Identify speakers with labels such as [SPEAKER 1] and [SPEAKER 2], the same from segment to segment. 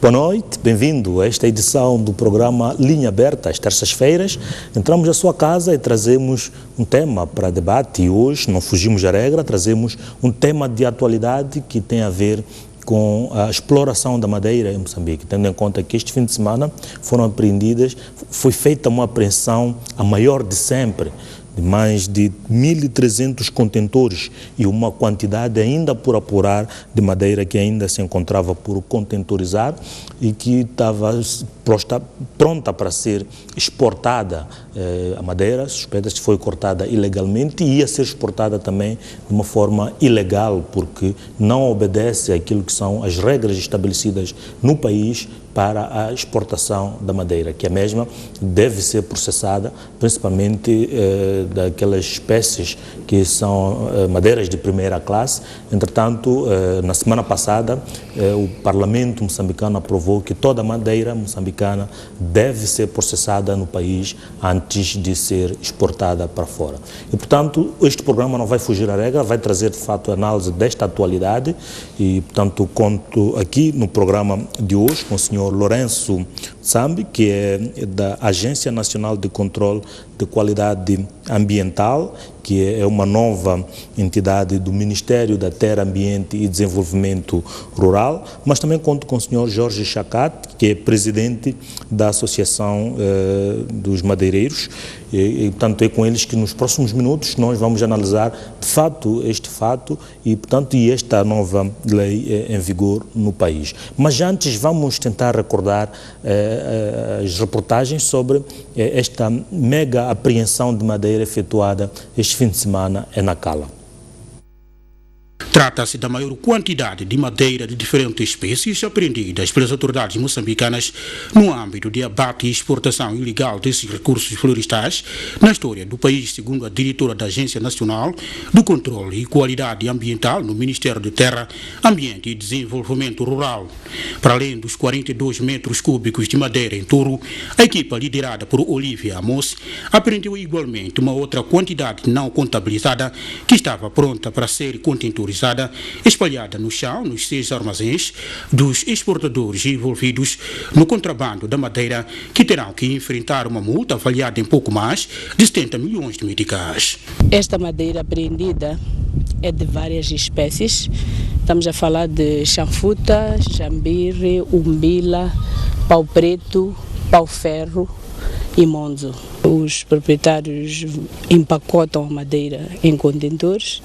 [SPEAKER 1] Boa noite, bem-vindo a esta edição do programa Linha Aberta, às terças-feiras. Entramos na sua casa e trazemos um tema para debate e hoje não fugimos da regra, trazemos um tema de atualidade que tem a ver com a exploração da madeira em Moçambique, tendo em conta que este fim de semana foi feita uma apreensão a maior de sempre, de mais de 1.300 contentores e uma quantidade ainda por apurar de madeira que ainda se encontrava por contentorizar e que estava pronta para ser exportada. A madeira, suspeita-se que foi cortada ilegalmente e ia ser exportada também de uma forma ilegal, porque não obedece àquilo que são as regras estabelecidas no país para a exportação da madeira, que a mesma deve ser processada, principalmente daquelas espécies que são madeiras de primeira classe. Entretanto, na semana passada, o Parlamento moçambicano aprovou que toda a madeira moçambicana deve ser processada no país antes de ser exportada para fora. E, portanto, este programa não vai fugir à regra, vai trazer, de fato, a análise desta atualidade e, portanto, conto aqui no programa de hoje com o senhor Lourenço Sambi, que é da Agência Nacional de Controle de Qualidade Ambiental, que é uma nova entidade do Ministério da Terra, Ambiente e Desenvolvimento Rural, mas também conto com o senhor Jorge Chacate, que é presidente da Associação dos Madeireiros, e portanto é com eles que nos próximos minutos nós vamos analisar de fato este fato e portanto esta nova lei em vigor no país. Mas antes vamos tentar recordar as reportagens sobre esta mega apreensão de madeira efetuada este fim de semana em Nacala.
[SPEAKER 2] Trata-se da maior quantidade de madeira de diferentes espécies apreendidas pelas autoridades moçambicanas no âmbito de abate e exportação ilegal desses recursos florestais na história do país, segundo a diretora da Agência Nacional do Controle e Qualidade Ambiental no Ministério de Terra, Ambiente e Desenvolvimento Rural. Para além dos 42 metros cúbicos de madeira em touro, a equipa liderada por Olivia Amos apreendeu igualmente uma outra quantidade não contabilizada que estava pronta para ser contentorizada, espalhada no chão nos 6 armazéns dos exportadores envolvidos no contrabando da madeira, que terão que enfrentar uma multa avaliada em pouco mais de 70 milhões de meticais.
[SPEAKER 3] Esta madeira apreendida é de várias espécies. Estamos a falar de chanfuta, jambire, umbila, pau preto, pau ferro e monzo. Os proprietários empacotam a madeira em contentores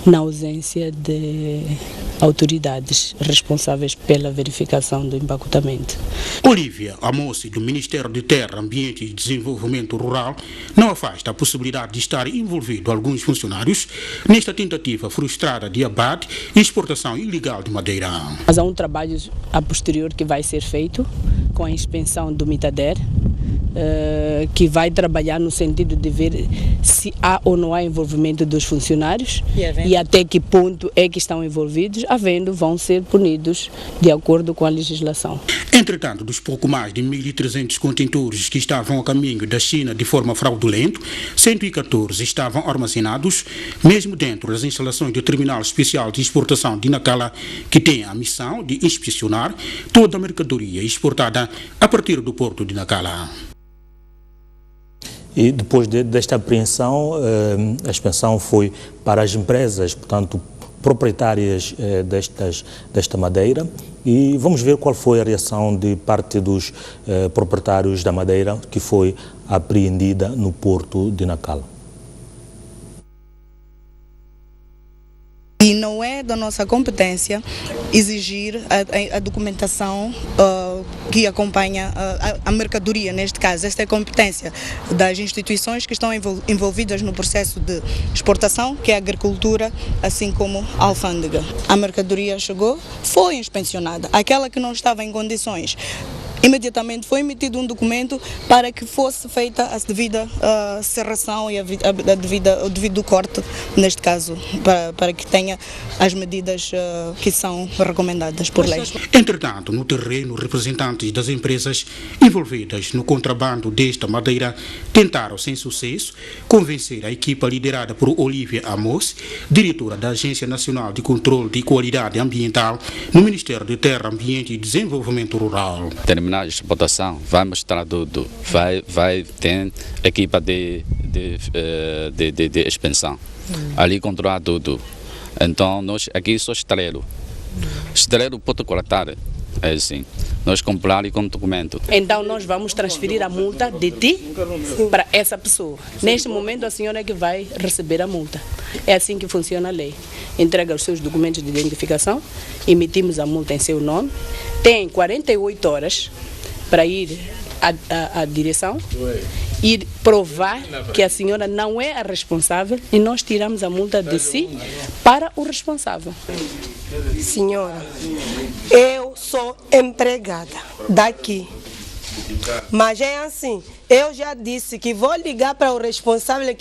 [SPEAKER 3] na ausência de autoridades responsáveis pela verificação do empacotamento.
[SPEAKER 2] Olivia Amos, do Ministério de Terra, Ambiente e Desenvolvimento Rural, não afasta a possibilidade de estar envolvido alguns funcionários nesta tentativa frustrada de abate e exportação ilegal de madeira.
[SPEAKER 3] Mas há um trabalho a posterior que vai ser feito com a inspeção do MITADER, que vai trabalhar no sentido de ver se há ou não há envolvimento dos funcionários e até que ponto é que estão envolvidos. Havendo, vão ser punidos de acordo com a legislação.
[SPEAKER 2] Entretanto, dos pouco mais de 1.300 contentores que estavam a caminho da China de forma fraudulenta, 114 estavam armazenados mesmo dentro das instalações do Terminal Especial de Exportação de Nacala, que tem a missão de inspecionar toda a mercadoria exportada a partir do porto de Nacala.
[SPEAKER 1] E depois desta apreensão, a expansão foi para as empresas, portanto, proprietárias desta madeira, e vamos ver qual foi a reação de parte dos proprietários da madeira que foi apreendida no porto de Nacala.
[SPEAKER 4] E não é da nossa competência exigir a documentação que acompanha a mercadoria, neste caso. Esta é a competência das instituições que estão envolvidas no processo de exportação, que é a agricultura, assim como a alfândega. A mercadoria chegou, foi inspecionada. Aquela que não estava em condições imediatamente foi emitido um documento para que fosse feita a devida serração e o devido corte, neste caso, para que tenha as medidas que são recomendadas por lei.
[SPEAKER 2] Entretanto, no terreno, representantes das empresas envolvidas no contrabando desta madeira tentaram, sem sucesso, convencer a equipa liderada por Olivia Amos, diretora da Agência Nacional de Controle de Qualidade Ambiental no Ministério de Terra, Ambiente e Desenvolvimento Rural.
[SPEAKER 5] Terminar a exportação, vai mostrar tudo, vai ter equipa de expansão, ali controlar tudo. Então, nós aqui só estrelo pode cortar, é assim, nós comprar com documento.
[SPEAKER 3] Então nós vamos transferir a multa de ti para essa pessoa. Neste momento a senhora é que vai receber a multa. É assim que funciona a lei. Entrega os seus documentos de identificação, emitimos a multa em seu nome, tem 48 horas para ir à direção e provar que a senhora não é a responsável e nós tiramos a multa de si para o responsável.
[SPEAKER 6] Senhora, eu sou empregada daqui, mas é assim, eu já disse que vou ligar para o responsável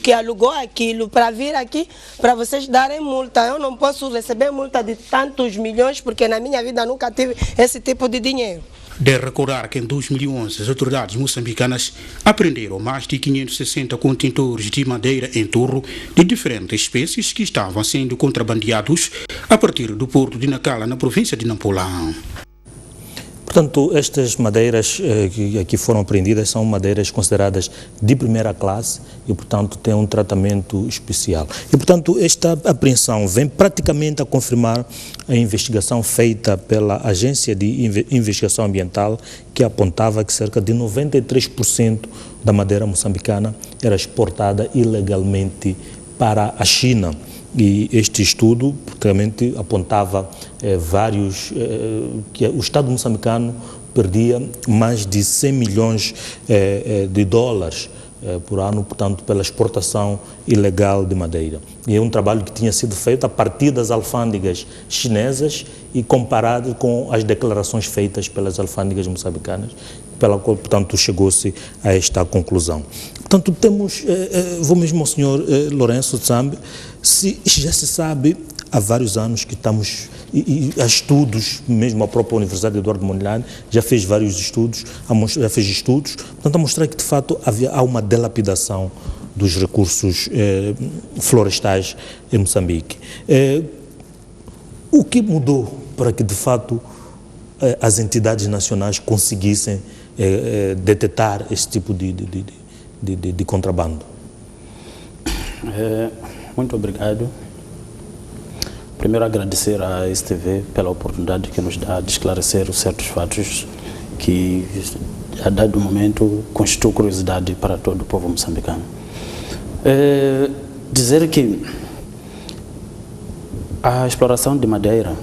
[SPEAKER 6] que alugou aquilo para vir aqui para vocês darem multa. Eu não posso receber multa de tantos milhões porque na minha vida nunca tive esse tipo de dinheiro.
[SPEAKER 2] De recordar que em 2011 as autoridades moçambicanas apreenderam mais de 560 contentores de madeira em torno de diferentes espécies que estavam sendo contrabandeados a partir do porto de Nacala, na província de Nampula.
[SPEAKER 1] Portanto, estas madeiras que aqui foram apreendidas são madeiras consideradas de primeira classe e, portanto, têm um tratamento especial. E, portanto, esta apreensão vem praticamente a confirmar a investigação feita pela Agência de Investigação Ambiental, que apontava que cerca de 93% da madeira moçambicana era exportada ilegalmente para a China. E este estudo, praticamente, apontava que o Estado moçambicano perdia mais de 100 milhões de dólares por ano, portanto, pela exportação ilegal de madeira. E é um trabalho que tinha sido feito a partir das alfândegas chinesas e comparado com as declarações feitas pelas alfândegas moçambicanas, pela qual, portanto, chegou-se a esta conclusão. Portanto, temos, vou mesmo ao senhor Lourenço Tsambe, já se sabe há vários anos que estamos, e há estudos, mesmo a própria Universidade de Eduardo Mondlane já fez vários estudos, portanto, a mostrar que de fato há uma delapidação dos recursos florestais em Moçambique. O que mudou para que de fato as entidades nacionais conseguissem detectar esse tipo de contrabando?
[SPEAKER 7] Muito obrigado. Primeiro, agradecer à STV pela oportunidade que nos dá de esclarecer certos fatos que, a dado momento, constituem curiosidade para todo o povo moçambicano. Dizer que a exploração de madeira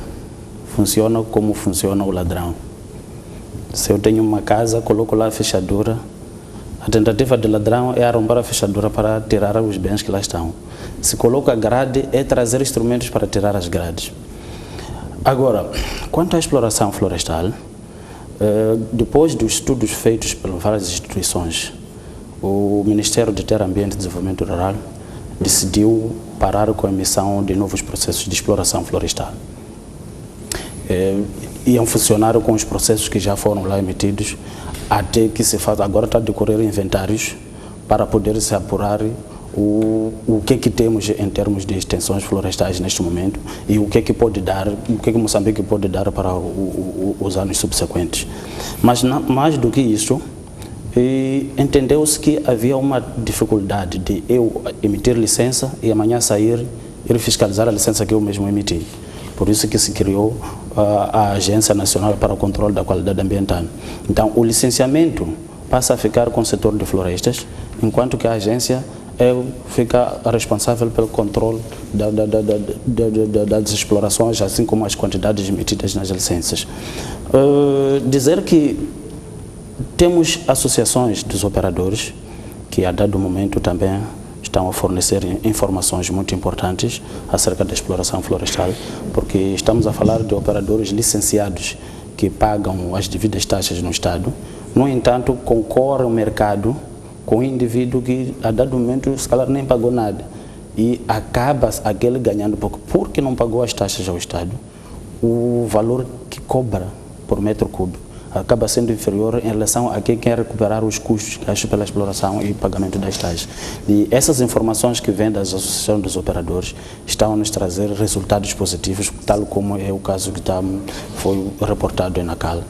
[SPEAKER 7] funciona como funciona o ladrão. Se eu tenho uma casa, coloco lá a fechadura, a tentativa do ladrão é arrombar a fechadura para tirar os bens que lá estão. Se coloca a grade, é trazer instrumentos para tirar as grades. Agora, quanto à exploração florestal, depois dos estudos feitos por várias instituições, o Ministério de Terra, Ambiente e Desenvolvimento Rural decidiu parar com a emissão de novos processos de exploração florestal. Iam funcionar com os processos que já foram lá emitidos, até que se faz, agora está a decorrer inventários para poder se apurar o que temos em termos de extensões florestais neste momento e o que pode dar, o que Moçambique pode dar para os anos subsequentes. Mas mais do que isso, entendeu-se que havia uma dificuldade de eu emitir licença e amanhã sair e fiscalizar a licença que eu mesmo emiti. Por isso que se criou a Agência Nacional para o Controle da Qualidade Ambiental. Então, o licenciamento passa a ficar com o setor de florestas, enquanto que a agência fica responsável pelo controle das explorações, assim como as quantidades emitidas nas licenças. Dizer que temos associações dos operadores, que a dado momento também estão a fornecer informações muito importantes acerca da exploração florestal, porque estamos a falar de operadores licenciados que pagam as devidas taxas no Estado. No entanto, concorre ao mercado com um indivíduo que, a dado momento, se calhar nem pagou nada. E acaba aquele ganhando pouco, porque não pagou as taxas ao Estado. O valor que cobra por metro cúbico acaba sendo inferior em relação a quem quer recuperar os custos gastos pela exploração e pagamento das taxas. E essas informações que vêm das associações dos operadores estão a nos trazer resultados positivos, tal como é o caso que foi reportado em Nacala.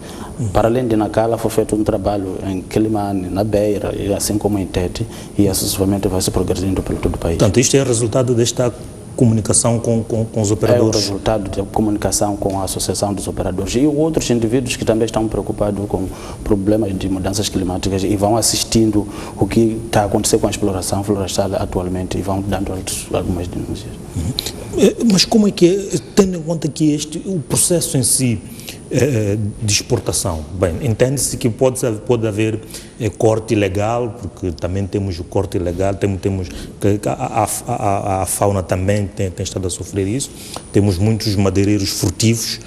[SPEAKER 7] Para além de Nacala, foi feito um trabalho em Quelimane, na Beira, e assim como em Tete, e sucessivamente vai se progredindo pelo todo o país.
[SPEAKER 1] Portanto, isto é resultado desta comunicação com os operadores?
[SPEAKER 7] É o resultado da comunicação com a Associação dos Operadores e outros indivíduos que também estão preocupados com problemas de mudanças climáticas e vão assistindo o que está acontecendo com a exploração florestal atualmente e vão dando algumas denúncias.
[SPEAKER 1] Mas como é que é, tendo em conta que o processo em si de exportação, bem, entende-se que pode haver corte ilegal, porque também temos o corte ilegal, temos a fauna também tem estado a sofrer isso, temos muitos madeireiros furtivos,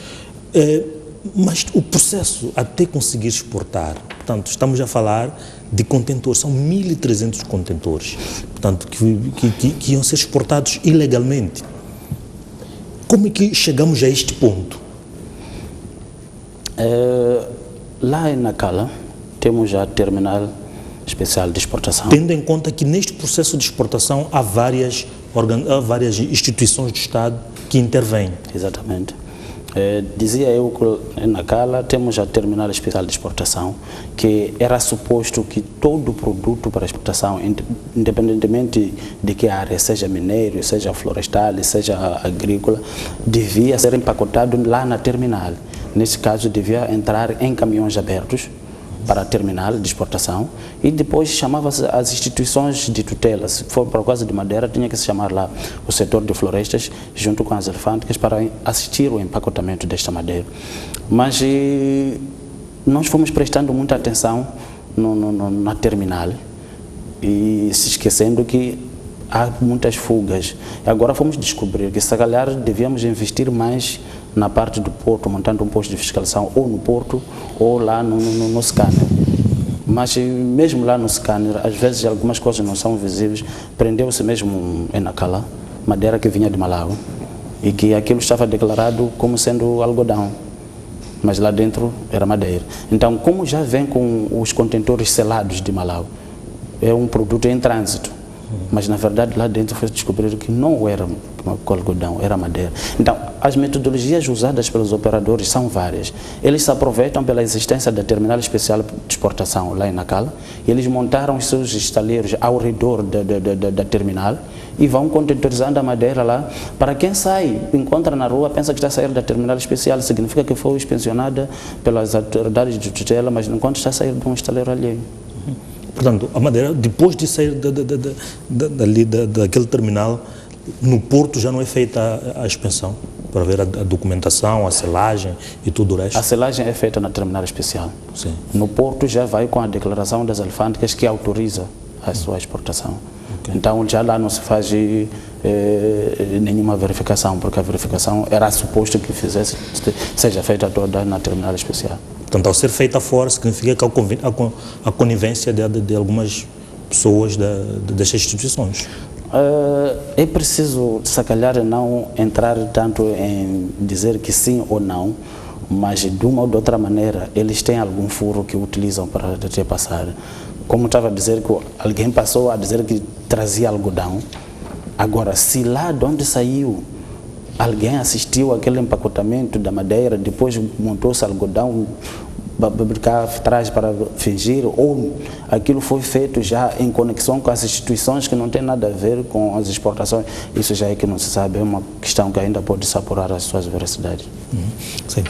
[SPEAKER 1] mas o processo até conseguir exportar, portanto, estamos a falar de contentores, são 1.300 contentores, portanto, que iam ser exportados ilegalmente. Como é que chegamos a este ponto?
[SPEAKER 7] Lá em Nacala temos já terminal especial de exportação.
[SPEAKER 1] Tendo em conta que neste processo de exportação há várias instituições do Estado que intervêm.
[SPEAKER 7] Exatamente. Dizia eu que em Nacala temos já terminal especial de exportação, que era suposto que todo produto para exportação, independentemente de que área, seja mineiro, seja florestal, seja agrícola, devia ser empacotado lá na terminal. Nesse caso, devia entrar em caminhões abertos para a terminal de exportação e depois chamava-se as instituições de tutela. Se for para o caso de madeira, tinha que se chamar lá o setor de florestas junto com as alfândegas para assistir ao empacotamento desta madeira. Mas nós fomos prestando muita atenção na terminal e se esquecendo que há muitas fugas. Agora fomos descobrir que se calhar devíamos investir mais na parte do porto, montando um posto de fiscalização ou no porto ou lá no scanner. Mas mesmo lá no scanner, às vezes algumas coisas não são visíveis. Prendeu-se mesmo em Nacala, madeira que vinha de Malawi e que aquilo estava declarado como sendo algodão, mas lá dentro era madeira. Então, como já vem com os contentores selados de Malawi, é um produto em trânsito. Mas na verdade lá dentro foi descobrir que não era algodão, era madeira. Então as metodologias usadas pelos operadores são várias. Eles se aproveitam pela existência da terminal especial de exportação lá em Nacala e eles montaram os seus estaleiros ao redor da terminal e vão contentorizando a madeira lá. Para quem sai, encontra na rua, pensa que está a sair da terminal especial, significa que foi inspecionada pelas autoridades de tutela, mas não conta está a sair de um estaleiro alheio.
[SPEAKER 1] Portanto, a madeira, depois de sair daquele terminal, no porto já não é feita a expensão, para ver a documentação, a selagem e tudo o resto?
[SPEAKER 7] A selagem é feita na terminal especial.
[SPEAKER 1] Sim.
[SPEAKER 7] No porto já vai com a declaração das alfândegas que autoriza a sua exportação. Okay. Então já lá não se faz nenhuma verificação, porque a verificação era suposto que seja feita toda na terminal especial.
[SPEAKER 1] Portanto, ao ser feita fora, significa que há conivência de algumas pessoas destas instituições.
[SPEAKER 7] É preciso, se calhar, não entrar tanto em dizer que sim ou não, mas de uma ou de outra maneira, eles têm algum furo que utilizam para te passar. Como estava a dizer que alguém passou a dizer que trazia algodão, agora, se lá de onde saiu, alguém assistiu àquele empacotamento da madeira, depois montou-se algodão cá atrás para fingir, ou aquilo foi feito já em conexão com as instituições que não tem nada a ver com as exportações, isso já é que não se sabe, é uma questão que ainda pode se apurar as suas veracidades.
[SPEAKER 1] Sim.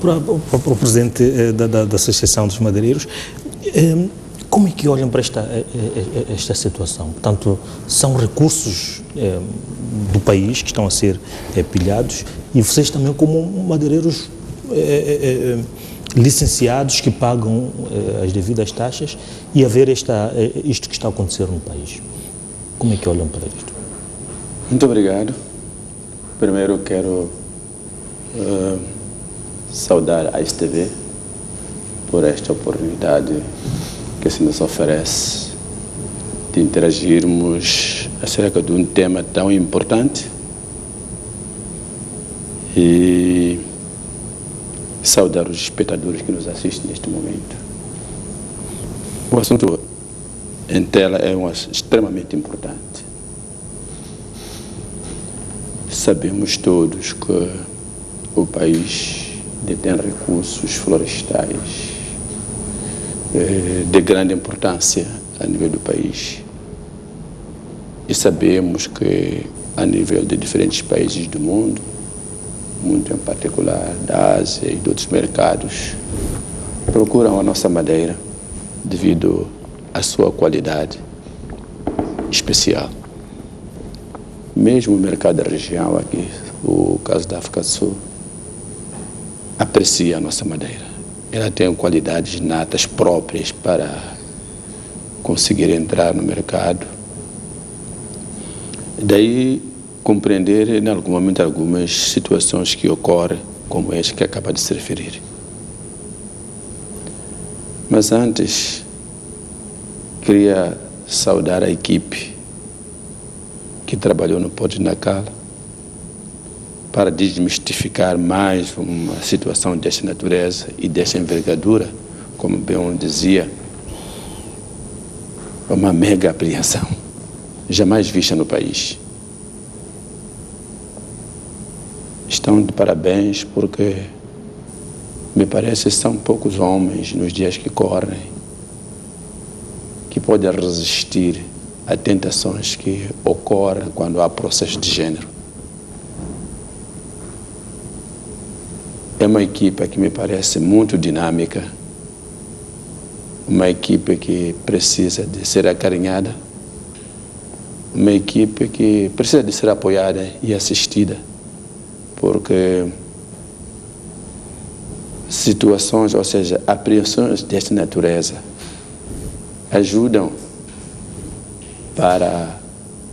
[SPEAKER 1] Para o presidente da Associação dos Madeireiros, como é que olham para esta situação? Portanto, são recursos do país que estão a ser pilhados e vocês também como madeireiros licenciados que pagam as devidas taxas e a ver isto que está a acontecer no país. Como é que olham para isto?
[SPEAKER 8] Muito obrigado. Primeiro quero saudar a STV por esta oportunidade que se nos oferece de interagirmos acerca de um tema tão importante e saudar os espectadores que nos assistem neste momento. O assunto em tela é extremamente importante. Sabemos todos que o país detém recursos florestais de grande importância a nível do país. E sabemos que a nível de diferentes países do mundo, muito em particular da Ásia e de outros mercados, procuram a nossa madeira devido à sua qualidade especial. Mesmo o mercado da região aqui, o caso da África do Sul, aprecia a nossa madeira. Ela tem qualidades natas próprias para conseguir entrar no mercado. Daí compreender em algum momento algumas situações que ocorrem, como esta que acaba de se referir. Mas antes, queria saudar a equipe que trabalhou no Porto de Nacala para desmistificar mais uma situação desta natureza e desta envergadura, como bem dizia, uma mega apreensão, jamais vista no país. Estão de parabéns porque, me parece, são poucos homens nos dias que correm que podem resistir a tentações que ocorrem quando há processo de gênero. É uma equipe que me parece muito dinâmica, uma equipe que precisa de ser acarinhada, uma equipe que precisa de ser apoiada e assistida, porque situações, ou seja, apreensões desta natureza ajudam para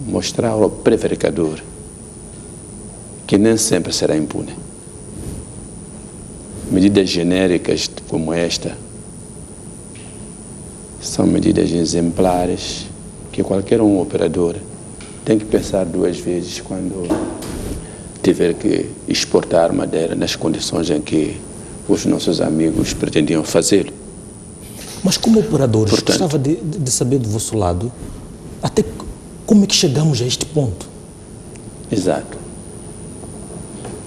[SPEAKER 8] mostrar ao prevaricador que nem sempre será impune. Medidas genéricas como esta são medidas exemplares que qualquer operador tem que pensar duas vezes quando tiver que exportar madeira nas condições em que os nossos amigos pretendiam fazê-lo.
[SPEAKER 1] Mas como operadores,
[SPEAKER 8] portanto,
[SPEAKER 1] gostava de saber do vosso lado, até como é que chegamos a este ponto?
[SPEAKER 8] Exato.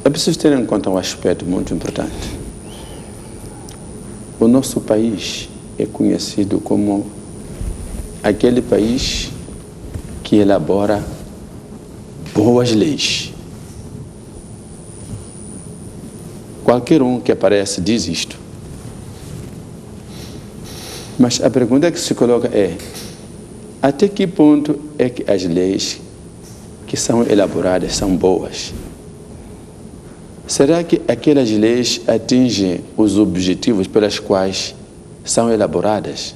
[SPEAKER 8] É preciso ter em conta um aspecto muito importante. O nosso país é conhecido como aquele país que elabora boas leis. Qualquer um que aparece diz isto. Mas a pergunta que se coloca é: até que ponto é que as leis que são elaboradas são boas? Será que aquelas leis atingem os objetivos pelos quais são elaboradas?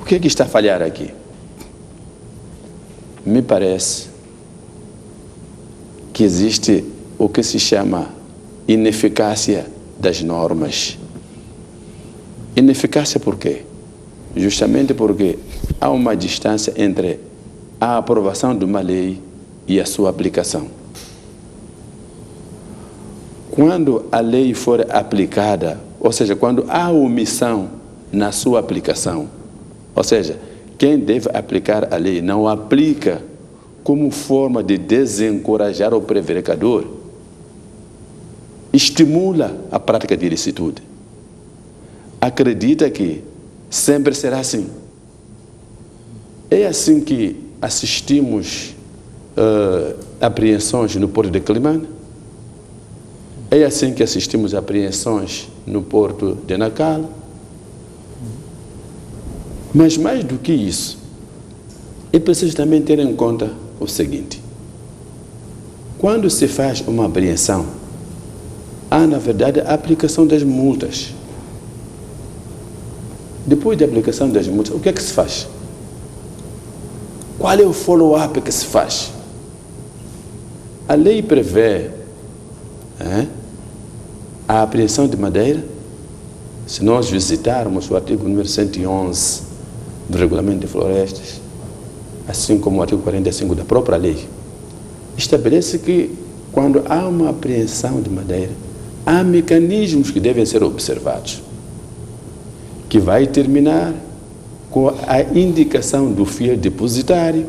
[SPEAKER 8] O que é que está a falhar aqui? Me parece que existe o que se chama ineficácia das normas. Ineficácia por quê? Justamente porque há uma distância entre a aprovação de uma lei e a sua aplicação. Quando a lei for aplicada, ou seja, quando há omissão na sua aplicação, ou seja, quem deve aplicar a lei não aplica como forma de desencorajar o prevaricador, estimula a prática de ilicitude. Acredita que sempre será assim. É assim que assistimos apreensões no Porto de Quelimane. É assim que assistimos apreensões no Porto de Nacala. Mas mais do que isso, é preciso também ter em conta o seguinte: quando se faz uma apreensão, há na verdade a aplicação das multas. Depois da aplicação das multas, o que é que se faz? Qual é o follow-up que se faz? A lei prevê a apreensão de madeira, se nós visitarmos o artigo número 111 do Regulamento de Florestas, assim como o artigo 45 da própria lei, estabelece que quando há uma apreensão de madeira, há mecanismos que devem ser observados, que vai terminar com a indicação do fiel depositário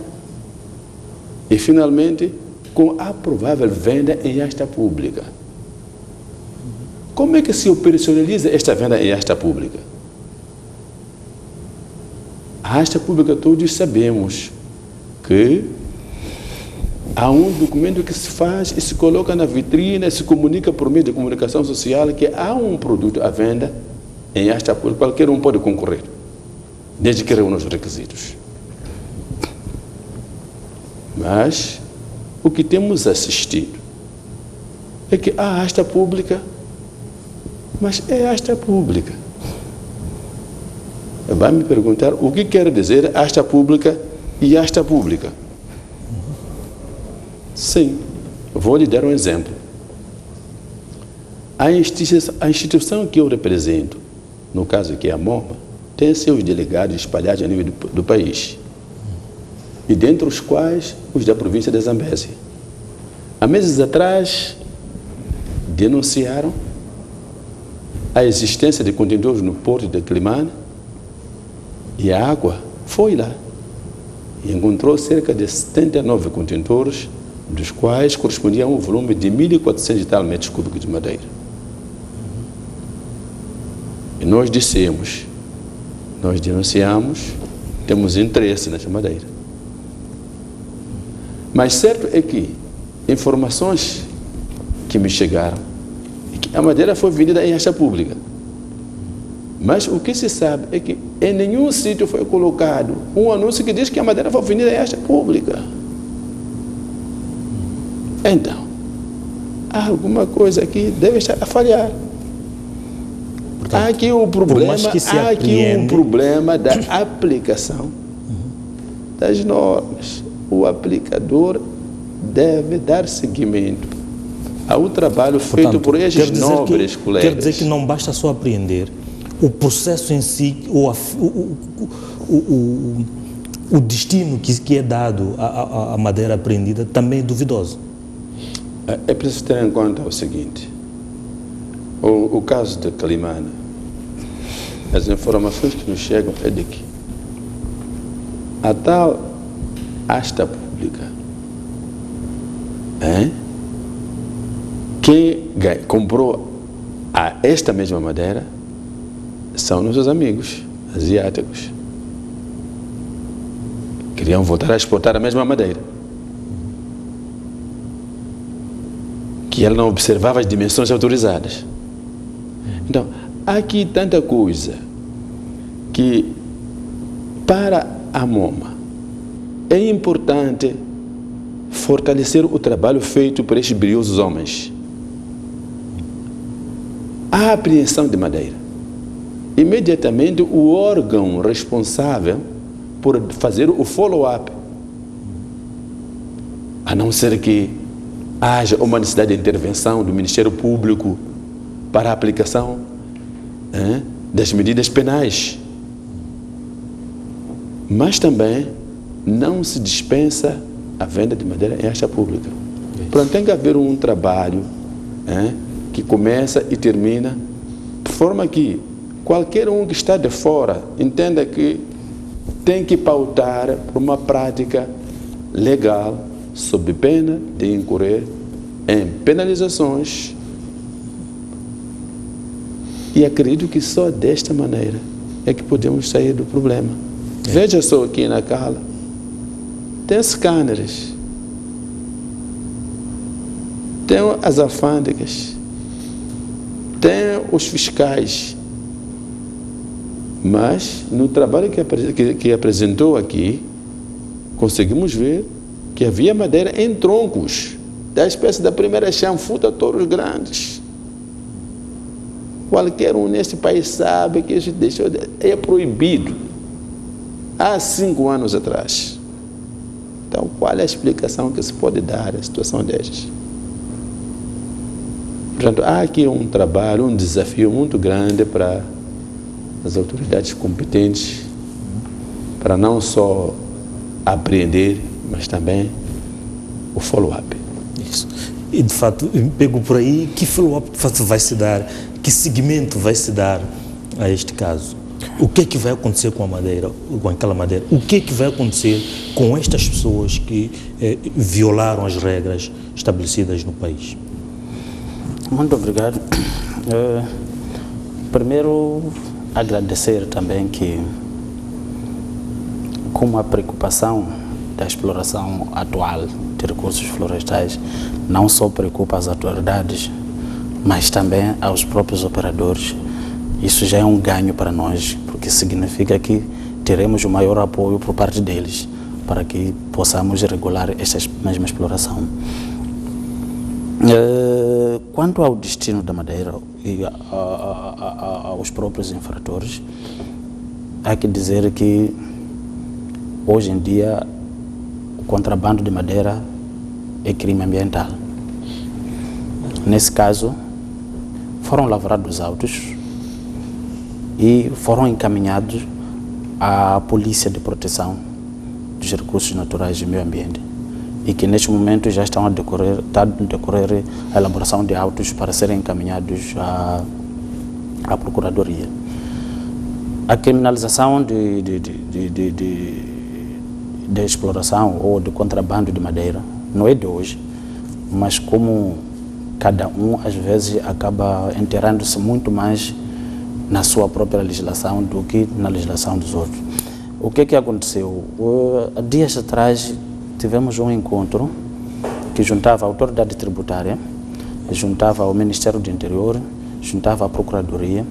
[SPEAKER 8] e, finalmente, com a provável venda em asta pública. Como é que se operacionaliza esta venda em asta pública? A asta pública, todos sabemos que há um documento que se faz e se coloca na vitrine, se comunica por meio de comunicação social que há um produto à venda em asta pública, qualquer um pode concorrer, desde que reúna os requisitos. Mas o que temos assistido é que há asta pública, mas é asta pública. Vai me perguntar o que quer dizer asta pública e asta pública. Sim, vou lhe dar um exemplo. A instituição que eu represento, no caso aqui é a MOMA, tem seus delegados espalhados a nível do país, e dentre os quais os da província de Zambésia. Há meses atrás, denunciaram a existência de contentores no porto de Climane, e a água foi lá e encontrou cerca de 79 contentores, dos quais correspondia a um volume de 1.400 e tal metros cúbicos de madeira. E nós dissemos, nós denunciamos, temos interesse nessa madeira. Mas certo é que informações que me chegaram é que a madeira foi vendida em asta pública. Mas o que se sabe é que em nenhum sítio foi colocado um anúncio que diz que a madeira foi vendida em asta pública. Então, há alguma coisa que deve estar a falhar. Portanto, há aqui um problema da aplicação das normas. O aplicador deve dar seguimento ao trabalho feito por esses nobres colegas.
[SPEAKER 1] Quer dizer que não basta só apreender, o processo em si, o destino que é dado à madeira apreendida também é duvidoso.
[SPEAKER 8] É preciso ter em conta o seguinte: o caso de Climane, as informações que nos chegam é de que a tal asta pública, quem comprou esta mesma madeira são nossos amigos asiáticos. Queriam voltar a exportar a mesma madeira, que ela não observava as dimensões autorizadas. Então, há aqui tanta coisa que, para a MOMA, é importante fortalecer o trabalho feito por estes brilhosos homens. A apreensão de madeira, imediatamente o órgão responsável por fazer o follow-up, a não ser que haja uma necessidade de intervenção do Ministério Público para a aplicação das medidas penais. Mas também não se dispensa a venda de madeira em asta pública. Portanto, tem que haver um trabalho que começa e termina, de forma que qualquer um que está de fora entenda que tem que pautar por uma prática legal, sob pena de incorrer em penalizações. E acredito que só desta maneira é que podemos sair do problema. Veja só aqui na Cala, tem scanners, tem as alfândegas, tem os fiscais, mas no trabalho que apresentou aqui, conseguimos ver que havia madeira em troncos da espécie da primeira chanfuta, touros grandes. Qualquer um neste país sabe que isso é proibido há 5 anos atrás. Então, qual é a explicação que se pode dar à situação destas? Portanto, há aqui um trabalho, um desafio muito grande para as autoridades competentes, para não só apreender, mas também o follow-up.
[SPEAKER 1] Isso. E, de fato, pego por aí, que follow-up de fato vai se dar, que seguimento vai se dar a este caso? O que é que vai acontecer com a Madeira, com aquela Madeira? O que é que vai acontecer com estas pessoas que violaram as regras estabelecidas no país?
[SPEAKER 7] Muito obrigado. Primeiro, agradecer também que, com a preocupação da exploração atual de recursos florestais, não só preocupa as autoridades, mas também aos próprios operadores. Isso já é um ganho para nós, porque significa que teremos o maior apoio por parte deles, para que possamos regular esta mesma exploração. Quanto ao destino da Madeira e aos próprios infratores, há que dizer que hoje em dia o contrabando de madeira é crime ambiental. Nesse caso, foram lavrados autos e foram encaminhados à Polícia de Proteção dos Recursos Naturais e Meio Ambiente, e que neste momento já está a decorrer a elaboração de autos para serem encaminhados à Procuradoria. A criminalização de exploração ou de contrabando de madeira não é de hoje, mas como cada um às vezes acaba inteirando-se muito mais na sua própria legislação do que na legislação dos outros. O que aconteceu? Há dias atrás tivemos um encontro que juntava a autoridade tributária, juntava o Ministério do Interior, juntava a Procuradoria,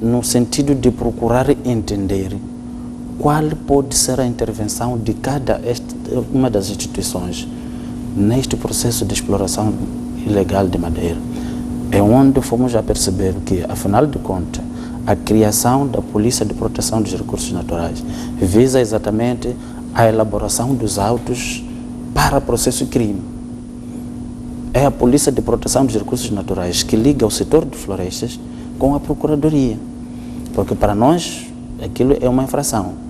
[SPEAKER 7] no sentido de procurar entender qual pode ser a intervenção de cada uma das instituições neste processo de exploração ilegal de madeira. É onde fomos a perceber que, afinal de contas, a criação da Polícia de Proteção dos Recursos Naturais visa exatamente a elaboração dos autos para processo de crime. É a Polícia de Proteção dos Recursos Naturais que liga o setor de florestas com a Procuradoria, porque para nós aquilo é uma infração.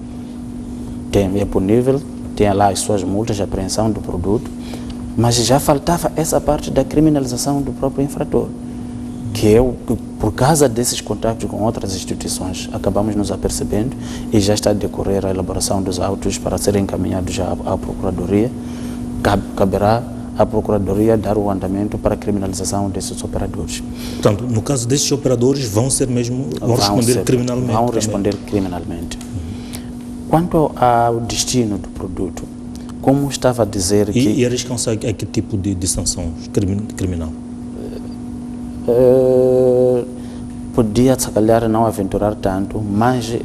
[SPEAKER 7] É punível, tem lá as suas multas de apreensão do produto, mas já faltava essa parte da criminalização do próprio infrator, que por causa desses contatos com outras instituições, acabamos nos apercebendo e já está a decorrer a elaboração dos autos para serem encaminhados à Procuradoria. Caberá à Procuradoria dar o andamento para a criminalização desses operadores.
[SPEAKER 1] Portanto, no caso desses operadores, vão responder criminalmente?
[SPEAKER 7] Vão responder criminalmente. Quanto ao destino do produto, como estava a dizer que...
[SPEAKER 1] E arriscam-se a que tipo de sanção criminal?
[SPEAKER 7] Podia, se calhar, não aventurar tanto, mas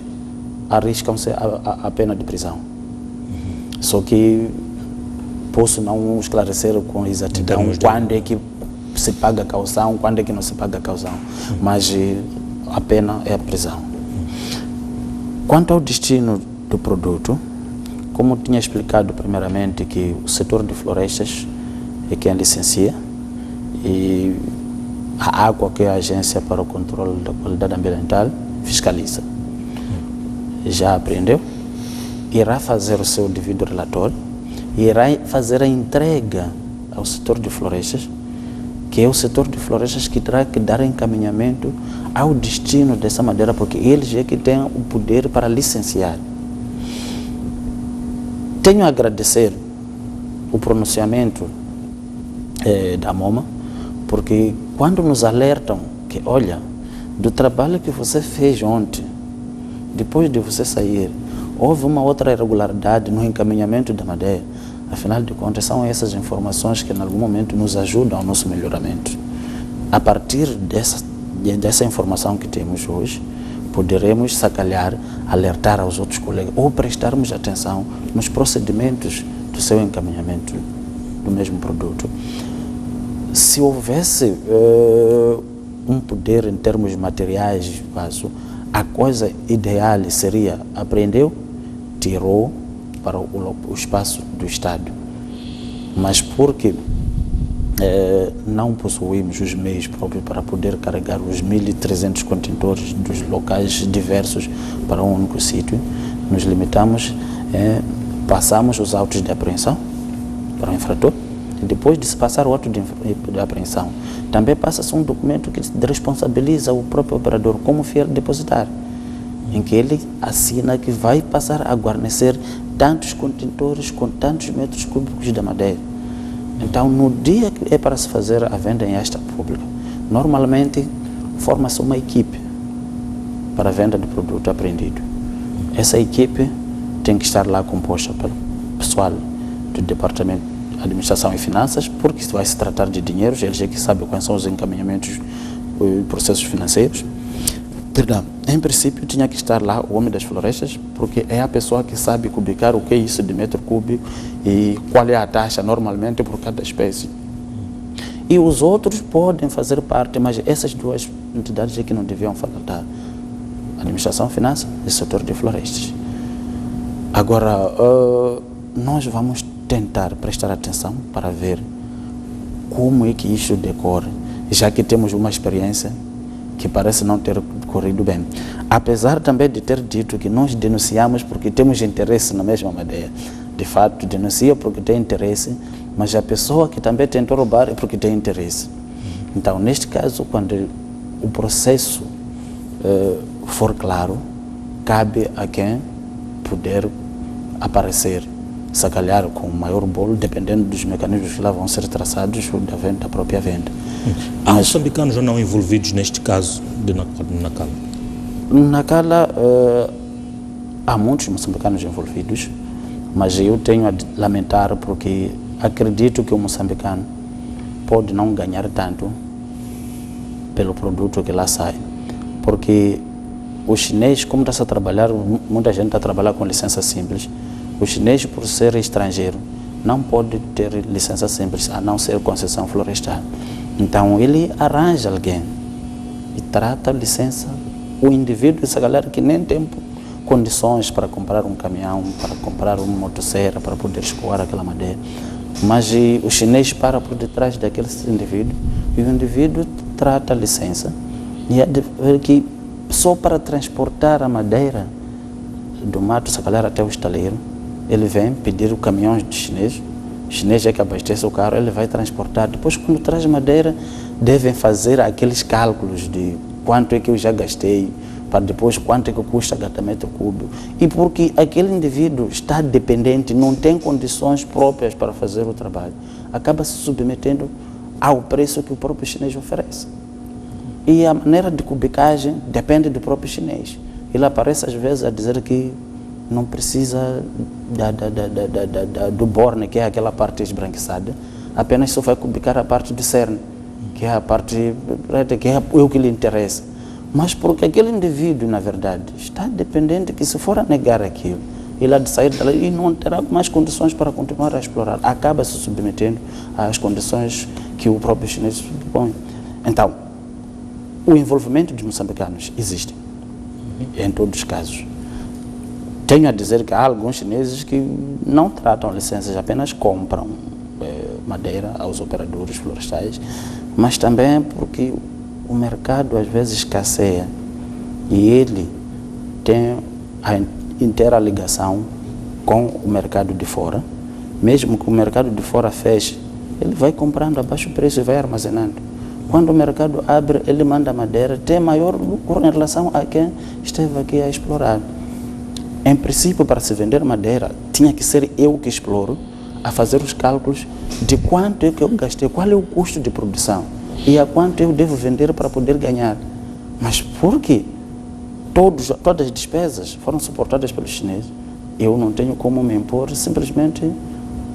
[SPEAKER 7] arriscam-se a pena de prisão. Só que posso não esclarecer com exatidão quando é que se paga a caução, quando é que não se paga a caução, mas a pena é a prisão. Quanto ao destino do produto, como tinha explicado primeiramente, que o setor de florestas é quem licencia, e a água, que é a Agência para o Controle da Qualidade Ambiental, fiscaliza. Já apreendeu, irá fazer o seu devido relatório, irá fazer a entrega ao setor de florestas, que é o setor de florestas que terá que dar encaminhamento ao destino dessa madeira, porque eles é que têm o poder para licenciar. Tenho a agradecer o pronunciamento da MOMA, porque quando nos alertam que, olha, do trabalho que você fez ontem, depois de você sair, houve uma outra irregularidade no encaminhamento da madeira, afinal de contas são essas informações que em algum momento nos ajudam ao nosso melhoramento. A partir dessa informação que temos hoje, poderemos, se calhar, alertar aos outros colegas ou prestarmos atenção nos procedimentos do seu encaminhamento do mesmo produto. Se houvesse um poder em termos materiais, a coisa ideal seria apreendeu, tirou para o espaço do Estado. Mas porque não possuímos os meios próprios para poder carregar os 1.300 contentores dos locais diversos para um único sítio. Nos limitamos, passamos os autos de apreensão para o infrator, e depois de se passar o auto de apreensão, também passa-se um documento que responsabiliza o próprio operador como fiel depositário, em que ele assina que vai passar a guarnecer tantos contentores com tantos metros cúbicos de madeira. Então, no dia que é para se fazer a venda em esta pública, normalmente forma-se uma equipe para a venda do produto apreendido. Essa equipe tem que estar lá composta pelo pessoal do Departamento de Administração e Finanças, porque vai se tratar de dinheiros, eles é que sabem quais são os encaminhamentos e processos financeiros. Perdão, em princípio tinha que estar lá o homem das florestas, porque é a pessoa que sabe cubicar o que é isso de metro cúbico e qual é a taxa normalmente por cada espécie. E os outros podem fazer parte, mas essas duas entidades é que não deviam faltar: Administração, Finanças e Setor de Florestas. Agora, nós vamos tentar prestar atenção para ver como é que isso decorre, já que temos uma experiência que parece não ter corrido bem. Apesar também de ter dito que nós denunciamos porque temos interesse na mesma madeira. De fato, denuncia porque tem interesse, mas a pessoa que também tentou roubar é porque tem interesse. Então, neste caso, quando o processo for claro, cabe a quem puder aparecer, se calhar com o maior bolo, dependendo dos mecanismos que lá vão ser traçados da própria venda.
[SPEAKER 1] Há moçambicanos ou não envolvidos neste caso de Nacala?
[SPEAKER 7] Nacala, há muitos moçambicanos envolvidos, mas eu tenho a lamentar porque acredito que o moçambicano pode não ganhar tanto pelo produto que lá sai, porque o chinês, como está a trabalhar, muita gente está a trabalhar com licença simples. O chinês, por ser estrangeiro, não pode ter licença simples, a não ser concessão florestal. Então, ele arranja alguém e trata a licença. O indivíduo, essa galera que nem tem condições para comprar um caminhão, para comprar uma motosserra, para poder escoar aquela madeira. Mas o chinês para por detrás daquele indivíduo e o indivíduo trata a licença. E é de ver que só para transportar a madeira do mato, essa galera até o estaleiro, ele vem pedir o caminhão do chinês, o chinês é que abastece o carro, ele vai transportar. Depois, quando traz madeira, devem fazer aqueles cálculos de quanto é que eu já gastei, para depois quanto é que custa cada metro cúbico. E porque aquele indivíduo está dependente, não tem condições próprias para fazer o trabalho, acaba se submetendo ao preço que o próprio chinês oferece. E a maneira de cubicagem depende do próprio chinês. Ele aparece às vezes a dizer que não precisa do borne, que é aquela parte esbranquiçada, apenas só vai cubicar a parte do cerne, que é a parte preta, que é o que lhe interessa. Mas porque aquele indivíduo, na verdade, está dependente que se for a negar aquilo, ele há de sair dali e não terá mais condições para continuar a explorar. Acaba se submetendo às condições que o próprio chinês propõe. Então, o envolvimento dos moçambicanos existe, em todos os casos. Tenho a dizer que há alguns chineses que não tratam licenças, apenas compram madeira aos operadores florestais, mas também porque o mercado às vezes escasseia e ele tem a inteira ligação com o mercado de fora. Mesmo que o mercado de fora feche, ele vai comprando a baixo preço e vai armazenando. Quando o mercado abre, ele manda madeira, tem maior lucro em relação a quem esteve aqui a explorar. Em princípio, para se vender madeira, tinha que ser eu que exploro, a fazer os cálculos de quanto é que eu gastei, qual é o custo de produção e a quanto eu devo vender para poder ganhar. Mas por que todas as despesas foram suportadas pelos chineses? Eu não tenho como me impor, simplesmente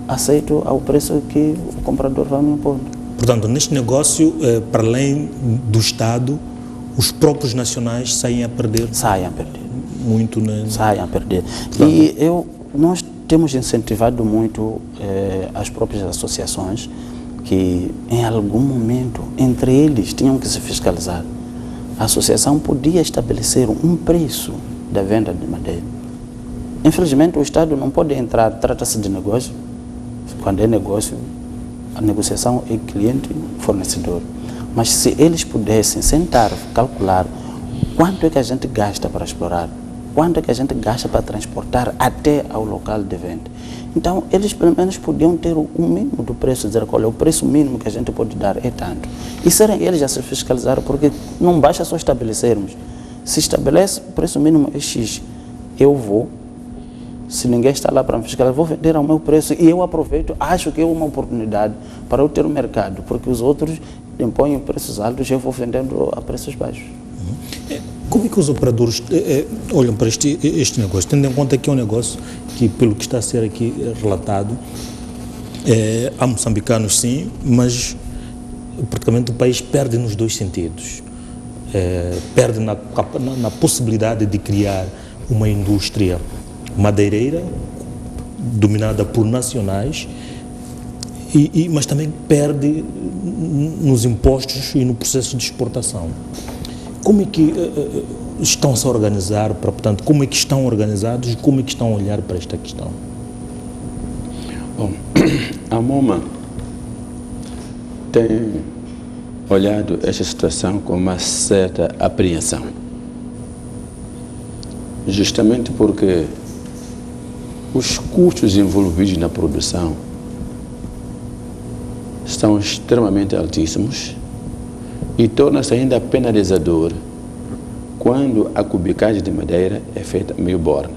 [SPEAKER 7] aceito ao preço que o comprador vai me impor.
[SPEAKER 1] Portanto, neste negócio, para além do Estado, os próprios nacionais saem a perder?
[SPEAKER 7] Saem a perder.
[SPEAKER 1] Muito, né?
[SPEAKER 7] Saem a perder. Claro. E nós temos incentivado muito as próprias associações que, em algum momento, entre eles, tinham que se fiscalizar. A associação podia estabelecer um preço da venda de madeira. Infelizmente, o Estado não pode entrar, trata-se de negócio. Quando é negócio, A negociação é cliente-fornecedor. Mas se eles pudessem sentar, calcular quanto é que a gente gasta para explorar, quanto é que a gente gasta para transportar até ao local de venda. Então, eles pelo menos podiam ter o mínimo do preço, dizer, olha, o preço mínimo que a gente pode dar é tanto. E serem eles a se fiscalizar, porque não basta só estabelecermos. Se estabelece o preço mínimo é X, eu vou, se ninguém está lá para me fiscalizar, vou vender ao meu preço e eu aproveito, acho que é uma oportunidade para eu ter um mercado, porque os outros impõem preços altos e eu vou vendendo a preços baixos.
[SPEAKER 1] Como é que os operadores olham para este negócio, tendo em conta que é um negócio que, pelo que está a ser aqui relatado, há moçambicanos sim, mas praticamente o país perde nos dois sentidos. Perde na possibilidade de criar uma indústria madeireira dominada por nacionais, mas também perde nos impostos e no processo de exportação. Como é que estão-se a organizar, portanto, como é que estão organizados e como é que estão a olhar para esta questão?
[SPEAKER 8] Bom, a MoMA tem olhado esta situação com uma certa apreensão, justamente porque os custos envolvidos na produção são extremamente altíssimos e torna-se ainda penalizador quando a cubicagem de madeira é feita meio borna.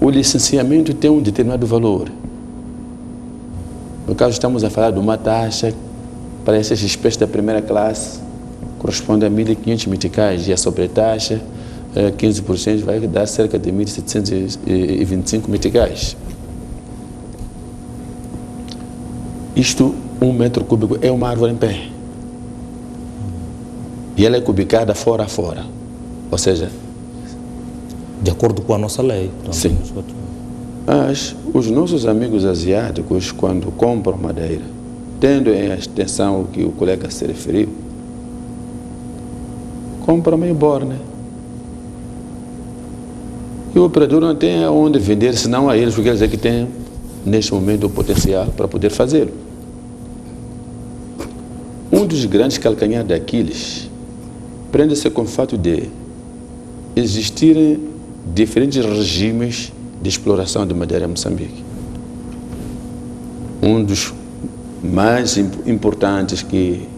[SPEAKER 8] O licenciamento tem um determinado valor. No caso, estamos a falar de uma taxa para essas espécies da primeira classe, corresponde a 1.500 meticais, e a sobretaxa, 15%, vai dar cerca de 1.725 meticais. Isto, 1 metro cúbico, é uma árvore em pé. E ela é cubicada fora a fora. Ou seja,
[SPEAKER 1] de acordo com a nossa lei. Então,
[SPEAKER 8] sim. Mas os nossos amigos asiáticos, quando compram madeira, tendo em atenção o que o colega se referiu, compram meio borne. E o operador não tem onde vender, senão a eles, porque eles é que têm, neste momento, o potencial para poder fazê-lo. Um dos grandes calcanhares de Aquiles prende-se com o fato de existirem diferentes regimes de exploração de madeira em Moçambique. Um dos mais importantes, que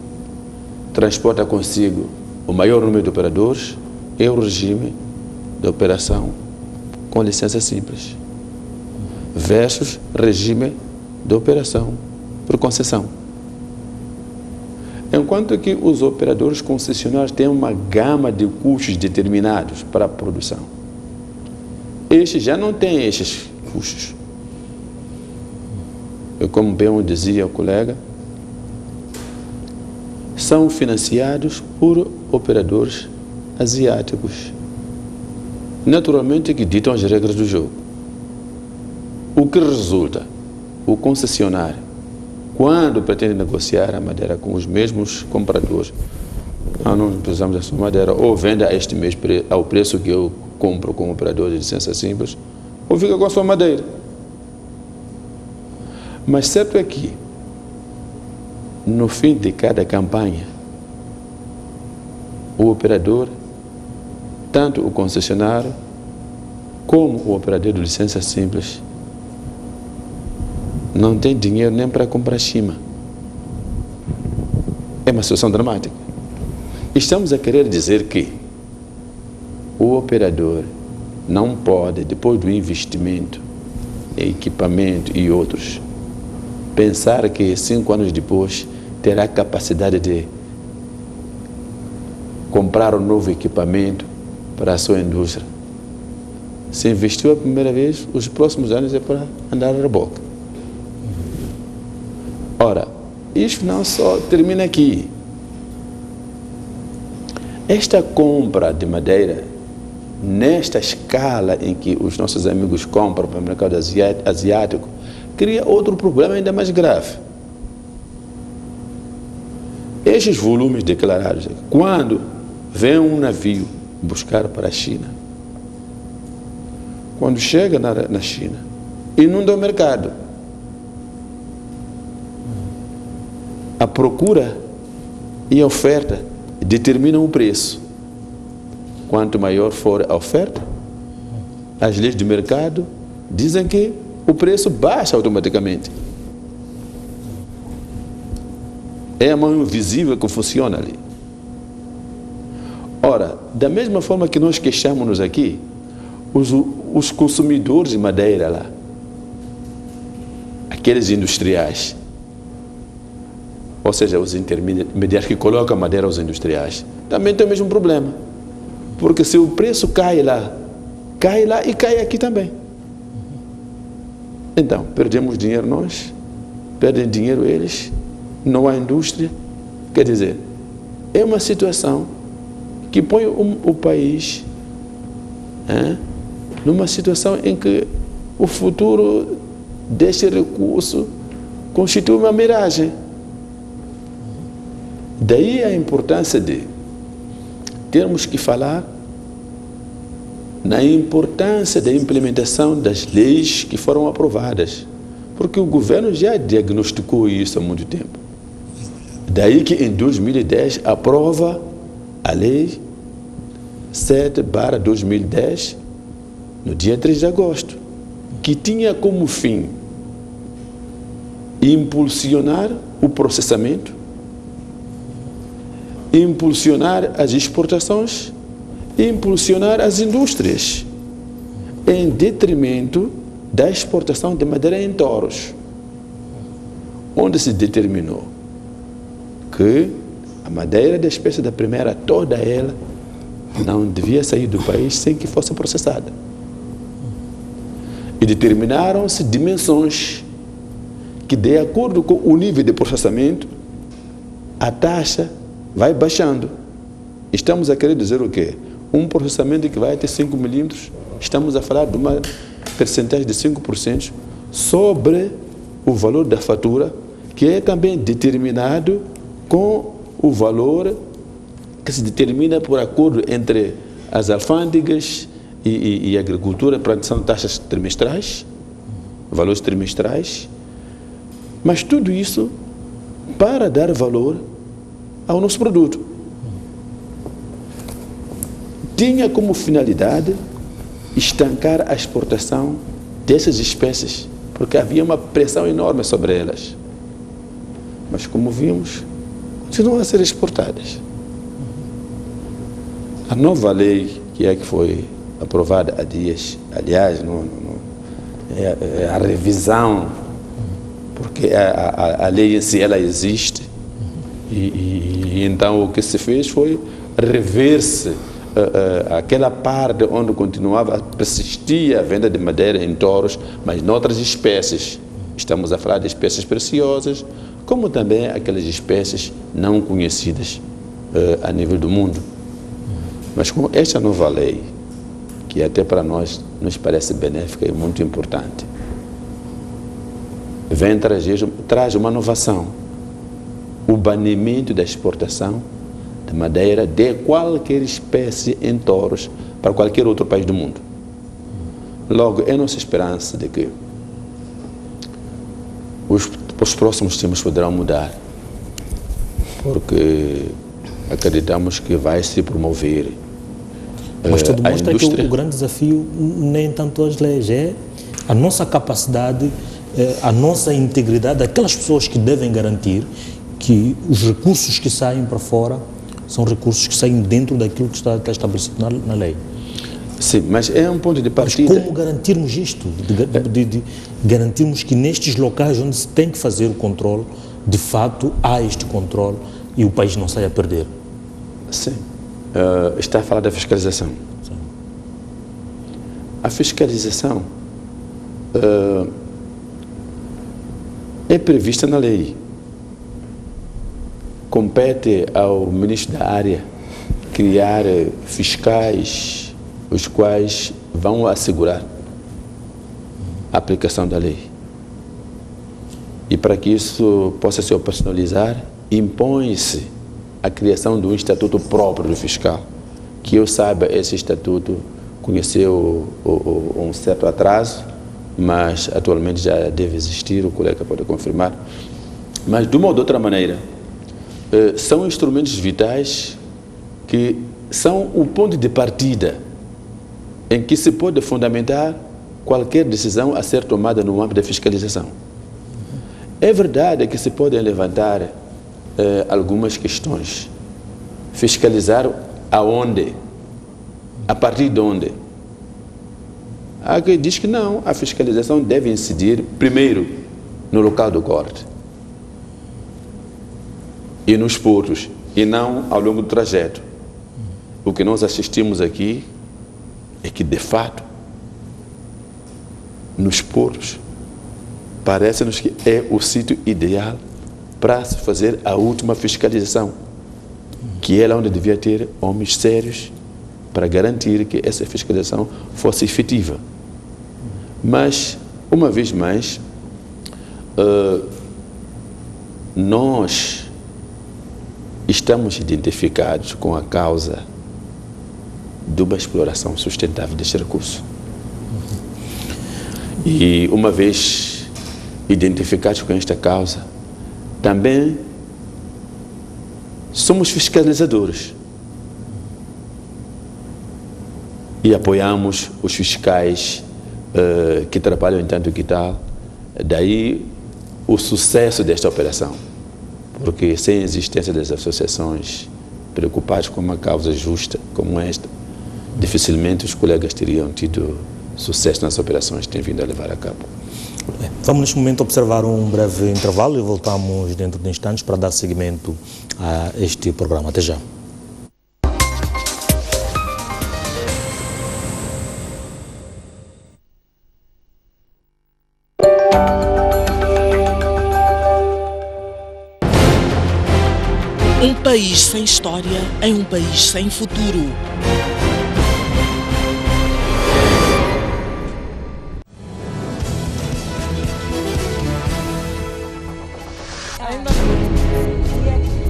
[SPEAKER 8] transporta consigo o maior número de operadores, é o regime de operação com licença simples versus regime de operação por concessão. Enquanto que os operadores concessionários têm uma gama de custos determinados para a produção, estes já não têm estes custos. E como bem dizia o colega, são financiados por operadores asiáticos, naturalmente que ditam as regras do jogo. O que resulta? O concessionário, quando pretende negociar a madeira com os mesmos compradores, não precisamos da sua madeira, ou venda a este mês ao preço que eu compro com o operador de licença simples, ou fica com a sua madeira. Mas certo é que, no fim de cada campanha, o operador, tanto o concessionário como o operador de licença simples, não tem dinheiro nem para comprar chima. É uma situação dramática. Estamos a querer dizer que o operador não pode, depois do investimento em equipamento e outros, pensar que 5 anos depois terá capacidade de comprar um novo equipamento para a sua indústria. Se investiu a primeira vez, os próximos anos é para andar a reboque. Ora, isto não só termina aqui. Esta compra de madeira, nesta escala em que os nossos amigos compram para o mercado asiático, cria outro problema ainda mais grave. Estes volumes declarados, quando vem um navio buscar para a China, quando chega na China, inunda o mercado. A procura e a oferta determinam o preço. Quanto maior for a oferta, as leis do mercado dizem que o preço baixa automaticamente. É a mão invisível que funciona ali. Ora, da mesma forma que nós queixamos-nos aqui, os consumidores de madeira lá, aqueles industriais, ou seja, os intermediários que colocam madeira aos industriais, também tem o mesmo problema. Porque se o preço cai lá e cai aqui também. Então, perdemos dinheiro nós, perdem dinheiro eles, não há indústria. Quer dizer, é uma situação que põe o país numa situação em que o futuro deste recurso constitui uma miragem. Daí a importância de termos que falar na importância da implementação das leis que foram aprovadas, porque o governo já diagnosticou isso há muito tempo. Daí que em 2010 aprova a lei 7/2010, no dia 3 de agosto, que tinha como fim impulsionar o processamento, impulsionar as exportações, impulsionar as indústrias, em detrimento da exportação de madeira em touros, onde se determinou que a madeira da espécie da primeira, toda ela, não devia sair do país sem que fosse processada. E determinaram-se dimensões que, de acordo com o nível de processamento, a taxa vai baixando. Estamos a querer dizer o quê? Um processamento que vai até 5 milímetros, estamos a falar de uma percentagem de 5% sobre o valor da fatura, que é também determinado com o valor que se determina por acordo entre as alfândegas e a agricultura, para são taxas trimestrais, valores trimestrais, mas tudo isso para dar valor ao nosso produto. Tinha como finalidade estancar a exportação dessas espécies, porque havia uma pressão enorme sobre elas. Mas, como vimos, continuam a ser exportadas. A nova lei que foi aprovada há dias, aliás, a revisão, porque a lei em si ela existe, e então o que se fez foi rever-se aquela parte onde continuava a persistir a venda de madeira em touros, mas noutras espécies. Estamos a falar de espécies preciosas, como também aquelas espécies não conhecidas a nível do mundo. Mas com esta nova lei, que até para nós nos parece benéfica e muito importante, traz uma inovação: o banimento da exportação de madeira de qualquer espécie em touros para qualquer outro país do mundo. Logo, é nossa esperança de que os próximos tempos poderão mudar, porque acreditamos que vai se promover.
[SPEAKER 1] Mas tudo mostra que o grande desafio nem tanto as leis, é a nossa capacidade, a nossa integridade, aquelas pessoas que devem garantir que os recursos que saem para fora são recursos que saem dentro daquilo que está estabelecido na lei.
[SPEAKER 8] Sim, mas é um ponto de partida.
[SPEAKER 1] Mas como garantirmos isto? De garantirmos que nestes locais onde se tem que fazer o controle, de fato há este controle e o país não sai a perder?
[SPEAKER 8] Sim. Está a falar da fiscalização.
[SPEAKER 1] Sim.
[SPEAKER 8] A fiscalização é prevista na lei. Compete ao ministro da área criar fiscais, os quais vão assegurar a aplicação da lei. E para que isso possa se operacionalizar, impõe-se a criação de um estatuto próprio do fiscal. Que eu saiba, esse estatuto conheceu um certo atraso, mas atualmente já deve existir, o colega pode confirmar. Mas, de uma ou de outra maneira, são instrumentos vitais que são o ponto de partida em que se pode fundamentar qualquer decisão a ser tomada no âmbito da fiscalização. É verdade que se podem levantar algumas questões. Fiscalizar aonde? A partir de onde? Há quem diz que não, a fiscalização deve incidir primeiro no local do corte e nos portos, e não ao longo do trajeto. O que nós assistimos aqui é que, de fato, nos portos, parece-nos que é o sítio ideal para se fazer a última fiscalização, que é lá onde devia ter homens sérios para garantir que essa fiscalização fosse efetiva. Mas, uma vez mais, nós estamos identificados com a causa de uma exploração sustentável deste recurso. E, uma vez identificados com esta causa, também somos fiscalizadores e apoiamos os fiscais que trabalham em tanto que tal. Daí o sucesso desta operação, porque sem a existência das associações preocupadas com uma causa justa como esta, dificilmente os colegas teriam tido sucesso nas operações que têm vindo a levar a cabo.
[SPEAKER 1] Vamos neste momento observar um breve intervalo e voltamos dentro de instantes para dar seguimento a este programa. Até já.
[SPEAKER 9] Um país sem história é um país sem futuro.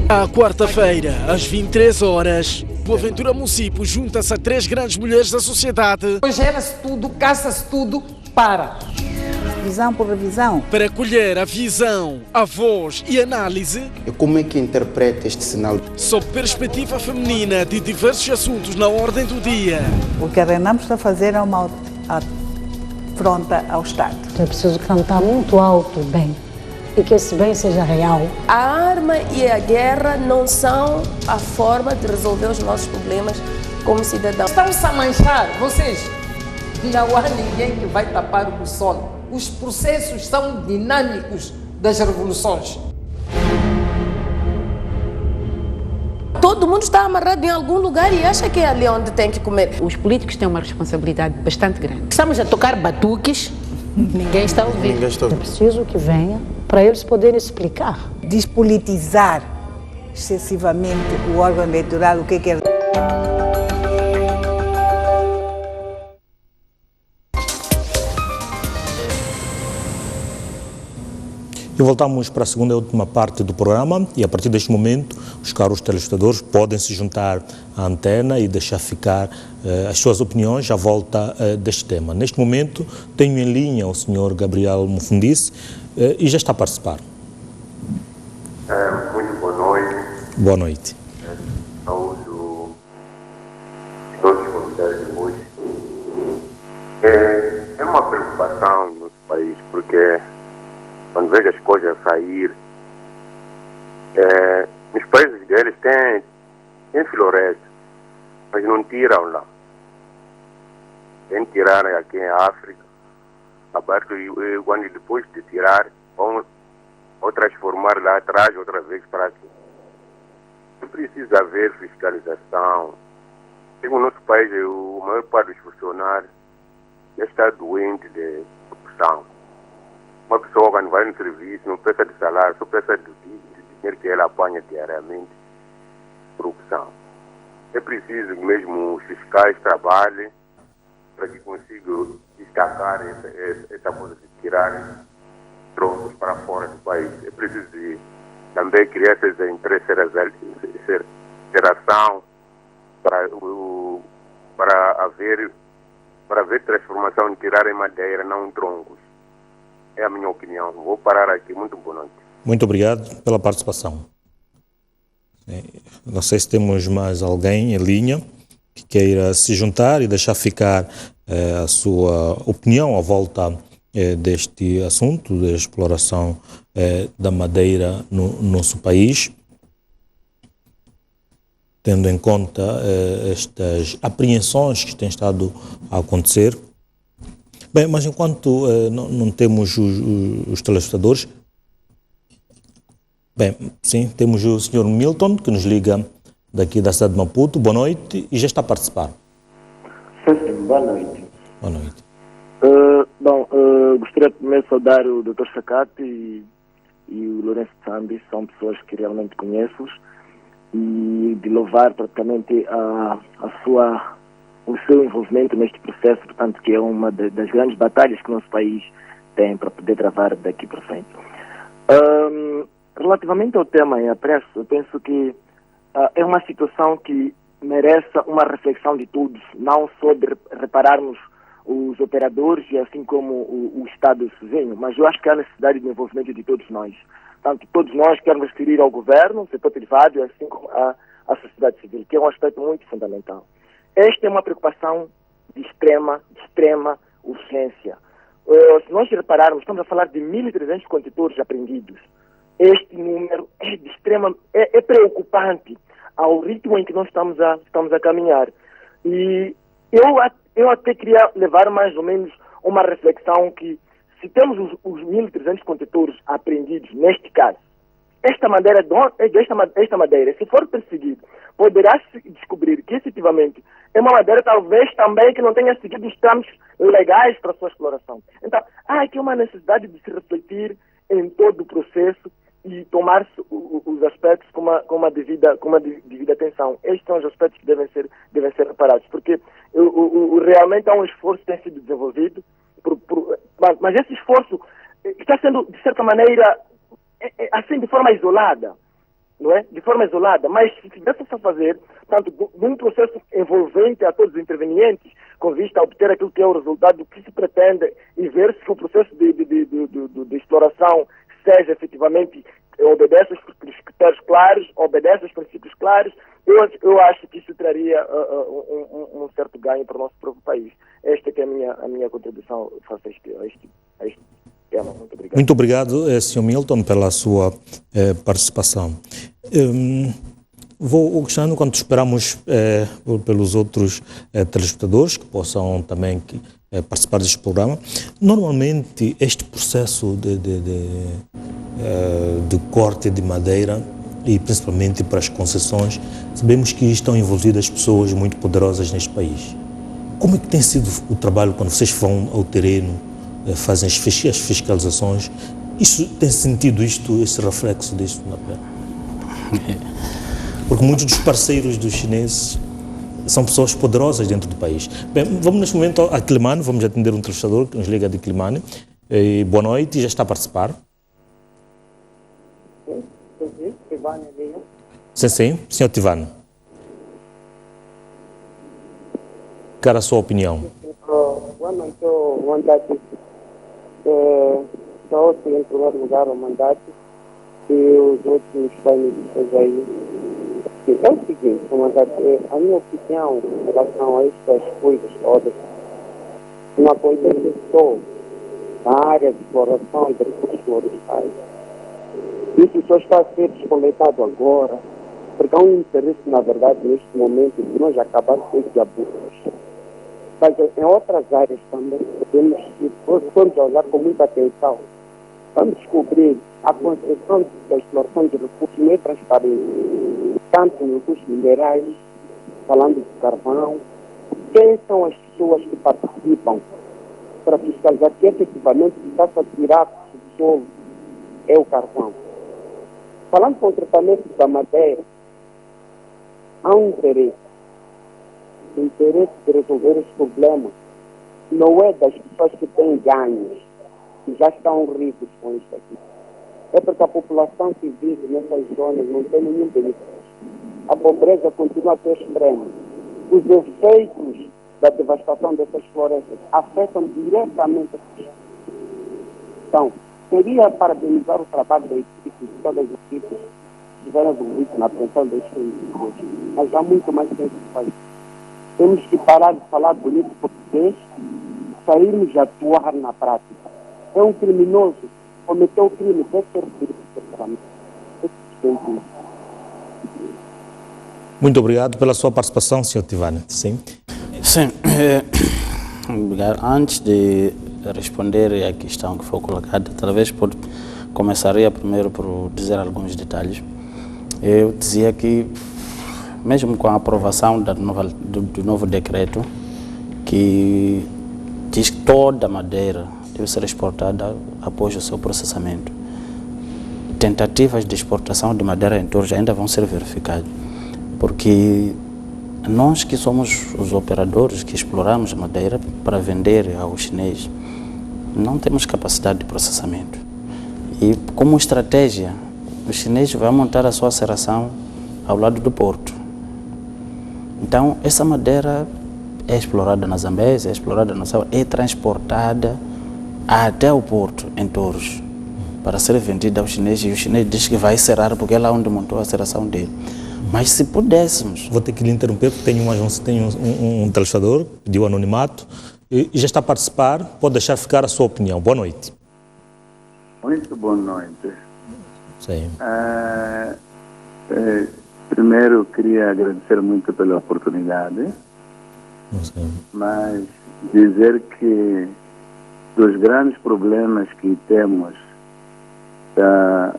[SPEAKER 9] À quarta-feira, às 23 horas, Boaventura Município junta-se a 3 grandes mulheres da sociedade.
[SPEAKER 10] Gera-se tudo, caça-se tudo, para. Visão por revisão.
[SPEAKER 9] Para colher a visão, a voz e análise.
[SPEAKER 11] E como é que interpreta este sinal?
[SPEAKER 9] Sob perspectiva feminina de diversos assuntos na ordem do dia.
[SPEAKER 10] O que a Renamo está a fazer é uma afronta ao Estado.
[SPEAKER 12] É preciso cantar muito alto bem. E que esse bem seja real.
[SPEAKER 13] A arma e a guerra não são a forma de resolver os nossos problemas como cidadãos.
[SPEAKER 10] Estão-se a manchar, vocês. Não há ninguém que vai tapar o sol. Os processos são dinâmicos das revoluções.
[SPEAKER 13] Todo mundo está amarrado em algum lugar e acha que é ali onde tem que comer.
[SPEAKER 12] Os políticos têm uma responsabilidade bastante grande.
[SPEAKER 10] Estamos a tocar batuques, ninguém está a ouvir.
[SPEAKER 12] É preciso que venha para eles poderem explicar.
[SPEAKER 10] Despolitizar excessivamente o órgão eleitoral, o que é...
[SPEAKER 1] E voltamos para a segunda e última parte do programa e a partir deste momento os caros telespectadores podem se juntar à antena e deixar ficar as suas opiniões à volta deste tema. Neste momento tenho em linha o Sr. Gabriel Mufundice e já está a participar.
[SPEAKER 14] Muito boa noite.
[SPEAKER 1] Boa noite.
[SPEAKER 14] Saúdo todos os convidados de hoje. É uma preocupação no nosso país porque quando vejo as coisas sair, nos países deles tem floresta, mas não tiram lá. Tem que tirar aqui em África, aberto, e quando depois de tirar, vão transformar lá atrás outra vez para aqui. Não precisa haver fiscalização. No nosso país, a maior parte dos funcionários já está doente de corrupção. Uma pessoa quando vai no serviço não precisa de salário, só precisa de dinheiro que ela apanha diariamente. Corrupção. É preciso mesmo os fiscais trabalhem para que consigam destacar essa coisa de tirar trocos para fora do país. É preciso também criar essa interação para haver para haver transformação, tirarem madeira, não troncos. É a minha opinião. Vou parar aqui. Muito boa noite.
[SPEAKER 1] Muito obrigado pela participação. Não sei se temos mais alguém em linha que queira se juntar e deixar ficar a sua opinião à volta deste assunto, da exploração da madeira no nosso país, tendo em conta estas apreensões que têm estado a acontecer. Bem, mas enquanto não temos os telespectadores, bem, sim, temos o Sr. Milton, que nos liga daqui da cidade de Maputo. Boa noite e já está a participar.
[SPEAKER 15] Sim, boa noite.
[SPEAKER 1] Boa noite.
[SPEAKER 15] Gostaria de primeiro saudar o Dr. Sacate e o Lourenço Tsambi, são pessoas que realmente conheço, e de louvar praticamente o seu envolvimento neste processo, portanto, que é uma das grandes batalhas que o nosso país tem para poder travar daqui para frente. Relativamente ao tema em apreço, eu penso que é uma situação que merece uma reflexão de todos, não só de repararmos os operadores e assim como o Estado sozinho, mas eu acho que há necessidade de envolvimento de todos nós. Portanto, todos nós queremos referir ao governo, ao setor privado e assim como à sociedade civil, que é um aspecto muito fundamental. Esta é uma preocupação de extrema urgência. Se nós repararmos, estamos a falar de 1.300 contentores apreendidos. Este número é preocupante ao ritmo em que nós estamos a caminhar. E eu até queria levar mais ou menos uma reflexão que, se temos os 1.300 contentores apreendidos, neste caso, esta madeira, se for perseguida, poderá-se descobrir que, efetivamente, é uma madeira talvez também que não tenha seguido os trâmites legais para a sua exploração. Então, há aqui uma necessidade de se refletir em todo o processo e tomar os aspectos com uma devida atenção. Estes são os aspectos que devem ser reparados, porque realmente há um esforço que tem sido desenvolvido, mas esse esforço está sendo, de certa maneira, assim, de forma isolada, não é? De forma isolada, mas se tivesse a fazer, tanto num processo envolvente a todos os intervenientes, com vista a obter aquilo que é o resultado que se pretende e ver se o processo de exploração seja efetivamente, obedece aos critérios claros, obedece aos princípios claros, eu acho que isso traria um certo ganho para o nosso próprio país. Esta que é a minha contribuição face a este tema. Muito obrigado.
[SPEAKER 1] Muito obrigado, Sr. Milton, pela sua participação. Vou questionando, enquanto esperamos pelos outros telespectadores que possam também participar deste programa. Normalmente, este processo de corte de madeira, e principalmente para as concessões, sabemos que estão envolvidas pessoas muito poderosas neste país. Como é que tem sido o trabalho quando vocês vão ao terreno, fazem as fiscalizações? Isso tem sentido esse reflexo disto na pele? Porque muitos dos parceiros dos chineses são pessoas poderosas dentro do país. Bem, vamos neste momento a Climane, vamos atender um entrevistador que nos liga de Climane. Boa noite, já está a participar. Sim, senhor Tivano. Qual a sua opinião?
[SPEAKER 16] Boa noite, o mandato. Só em primeiro lugar o mandato e os outros painéis aí. É o seguinte, o mandato, a minha opinião em relação a estas coisas todas, uma coisa que só a área de exploração e de recursos florestais. Isso só está a ser descoletado agora, porque há um interesse, na verdade, neste momento, de nós acabar com esse abuso. Mas em outras áreas também, podemos olhar com muita atenção. Vamos descobrir a concessão da exploração de recursos não é transparente, tanto nos recursos minerais, falando de carvão. Quem são as pessoas que participam para fiscalizar que efetivamente está-se a tirar do solo é o carvão? Falando concretamente da madeira, há um interesse de resolver esse problema. Não é das pessoas que têm ganhos, que já estão ricos com isso aqui. É porque a população que vive nessas zonas não tem nenhum benefício. A pobreza continua a ser extrema. Os efeitos da devastação dessas florestas afetam diretamente as pessoas. Então, queria parabenizar o trabalho da equipe, de todas as equipes que estiveram envolvidas na apreensão destes indivíduos, mas há muito mais tempo que fazer. Temos que parar de falar bonito português e sairmos a atuar na prática. É um criminoso, cometeu o crime, deve ser punido.
[SPEAKER 1] Muito obrigado pela sua participação, Sr. Tivane. Sim.
[SPEAKER 7] Sim. Antes de responder à questão que foi colocada, talvez começaria primeiro por dizer alguns detalhes. Eu dizia que, mesmo com a aprovação do novo decreto, que diz que toda a madeira deve ser exportada após o seu processamento, tentativas de exportação de madeira em Torres ainda vão ser verificadas, porque nós que somos os operadores que exploramos a madeira para vender aos chineses, não temos capacidade de processamento. E como estratégia, os chineses vão montar a sua serração ao lado do porto. Então, essa madeira é explorada na Zambésia, é explorada na Saua, é transportada até o porto, em Torres, para ser vendida aos chineses, e o chinês diz que vai serrar porque é lá onde montou a serração dele. Mas se pudéssemos...
[SPEAKER 1] Vou ter que lhe interromper porque tenho um telespectador, pediu anonimato e já está a participar, pode deixar ficar a sua opinião. Boa noite.
[SPEAKER 17] Muito boa noite.
[SPEAKER 1] Sim.
[SPEAKER 17] Primeiro, queria agradecer muito pela oportunidade, mas dizer que dos grandes problemas que temos da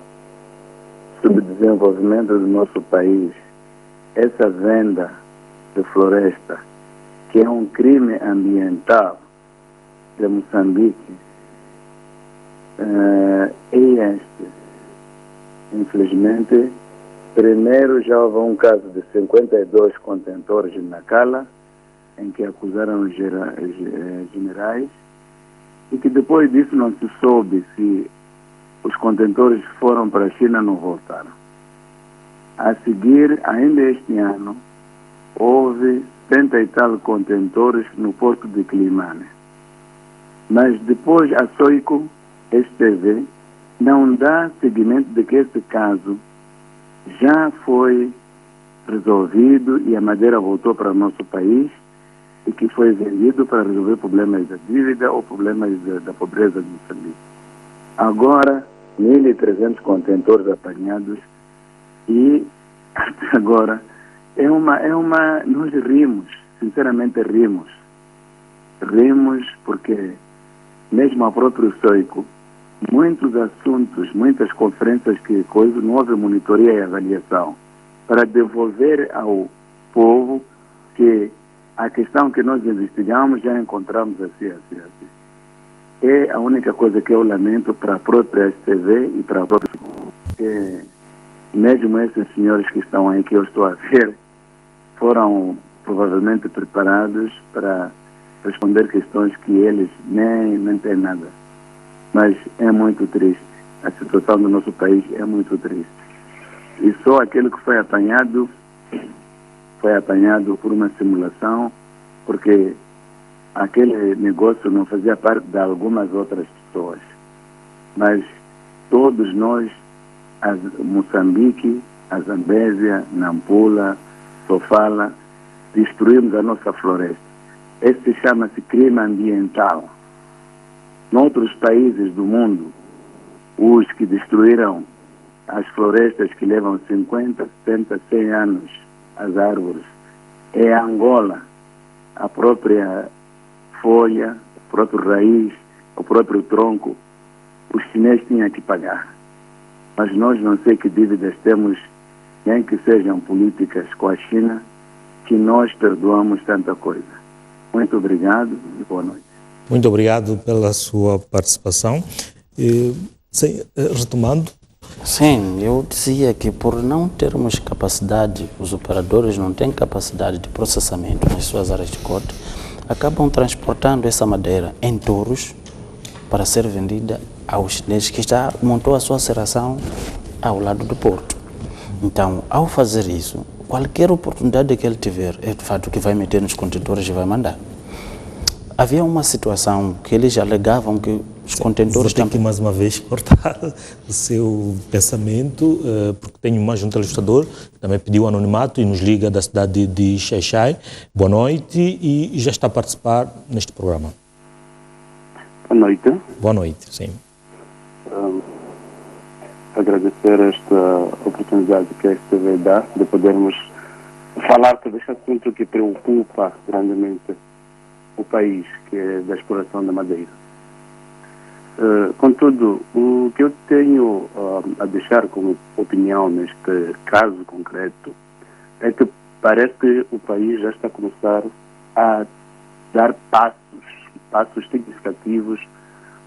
[SPEAKER 17] subdesenvolvimento do nosso país, essa venda de floresta, que é um crime ambiental de Moçambique, é este. Infelizmente, primeiro já houve um caso de 52 contentores em Nacala, em que acusaram os generais, e que depois disso não se soube se os contentores foram para a China ou não voltaram. A seguir, ainda este ano, houve 70 e tal contentores no porto de Climane. Mas depois a Soico, STV, não dá seguimento de que esse caso já foi resolvido e a madeira voltou para o nosso país e que foi vendido para resolver problemas da dívida ou problemas da pobreza de Moçambique. Agora, 1.300 contentores apanhados e até agora nós rimos, sinceramente rimos porque mesmo a própria Soico, muitos assuntos, muitas conferências que não houve monitoria e avaliação para devolver ao povo que a questão que nós investigamos já encontramos assim. É a única coisa que eu lamento para a própria STV e para a própria... que mesmo esses senhores que estão aí, que eu estou a ver, foram provavelmente preparados para responder questões que eles nem têm nada. Mas é muito triste. A situação do nosso país é muito triste. E só aquele que foi apanhado por uma simulação, porque aquele negócio não fazia parte de algumas outras pessoas. Mas todos nós, Moçambique, a Zambésia, Nampula, Sofala, destruímos a nossa floresta. Esse chama-se crime ambiental. Noutros países do mundo, os que destruíram as florestas que levam 50, 70, 100 anos, as árvores, é a Angola, a própria folha, o próprio raiz, o próprio tronco, os chineses tinham que pagar. Mas nós não sei que dívidas temos, nem que sejam políticas com a China, que nós perdoamos tanta coisa. Muito obrigado e boa noite.
[SPEAKER 1] Muito obrigado pela sua participação. Retomando.
[SPEAKER 7] Sim, eu dizia que por não termos capacidade, os operadores não têm capacidade de processamento nas suas áreas de corte, acabam transportando essa madeira em touros para ser vendida aos chineses que já montou a sua serração ao lado do porto. Então, ao fazer isso, qualquer oportunidade que ele tiver, é de fato que vai meter nos contentores e vai mandar. Havia uma situação que eles alegavam que os contentores...
[SPEAKER 1] Vou ter que mais uma vez cortar o seu pensamento, porque tenho mais um telespectador que também pediu anonimato e nos liga da cidade de Xai-Xai. Boa noite e já está a participar neste programa.
[SPEAKER 18] Boa noite.
[SPEAKER 1] Boa noite, sim.
[SPEAKER 18] Agradecer esta oportunidade que a STV dá de podermos falar sobre este assunto que preocupa grandemente o país, que é da exploração da madeira. Contudo, o que eu tenho a deixar como opinião neste caso concreto é que parece que o país já está a começar a dar passos significativos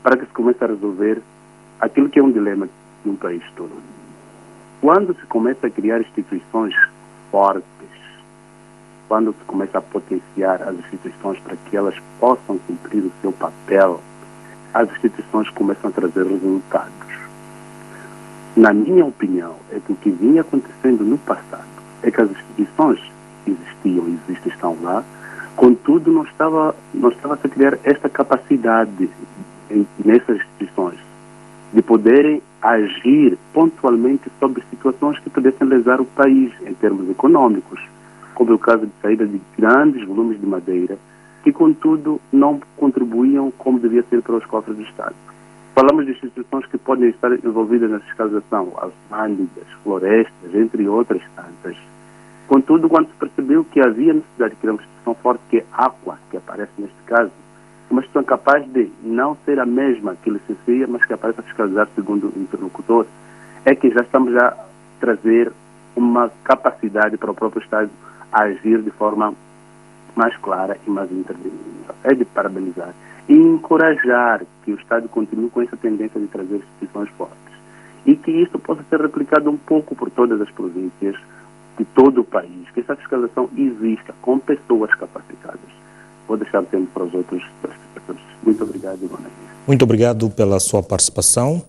[SPEAKER 18] para que se comece a resolver aquilo que é um dilema de um país todo. Quando se começa a criar instituições fortes, quando se começa a potenciar as instituições para que elas possam cumprir o seu papel, as instituições começam a trazer resultados. Na minha opinião, é que o que vinha acontecendo no passado é que as instituições existiam, estão lá, contudo não estava a criar esta capacidade nessas instituições de poderem agir pontualmente sobre situações que pudessem lesar o país em termos econômicos, como é o caso de saída de grandes volumes de madeira, que, contudo, não contribuíam como devia ser para os cofres do Estado. Falamos de instituições que podem estar envolvidas na fiscalização, as alfândegas, florestas, entre outras tantas. Contudo, quando se percebeu que havia necessidade de criar uma instituição forte, que é a AQUA, que aparece neste caso, uma instituição capaz de não ser a mesma que licencia, mas que aparece a fiscalizar segundo o interlocutor, é que já estamos a trazer uma capacidade para o próprio Estado a agir de forma mais clara e mais interventiva. É de parabenizar e encorajar que o Estado continue com essa tendência de trazer instituições fortes e que isso possa ser replicado um pouco por todas as províncias de todo o país, que essa fiscalização exista com pessoas capacitadas. Vou deixar o tempo para os outros pessoas. Muito obrigado e boa noite.
[SPEAKER 1] Muito obrigado pela sua participação.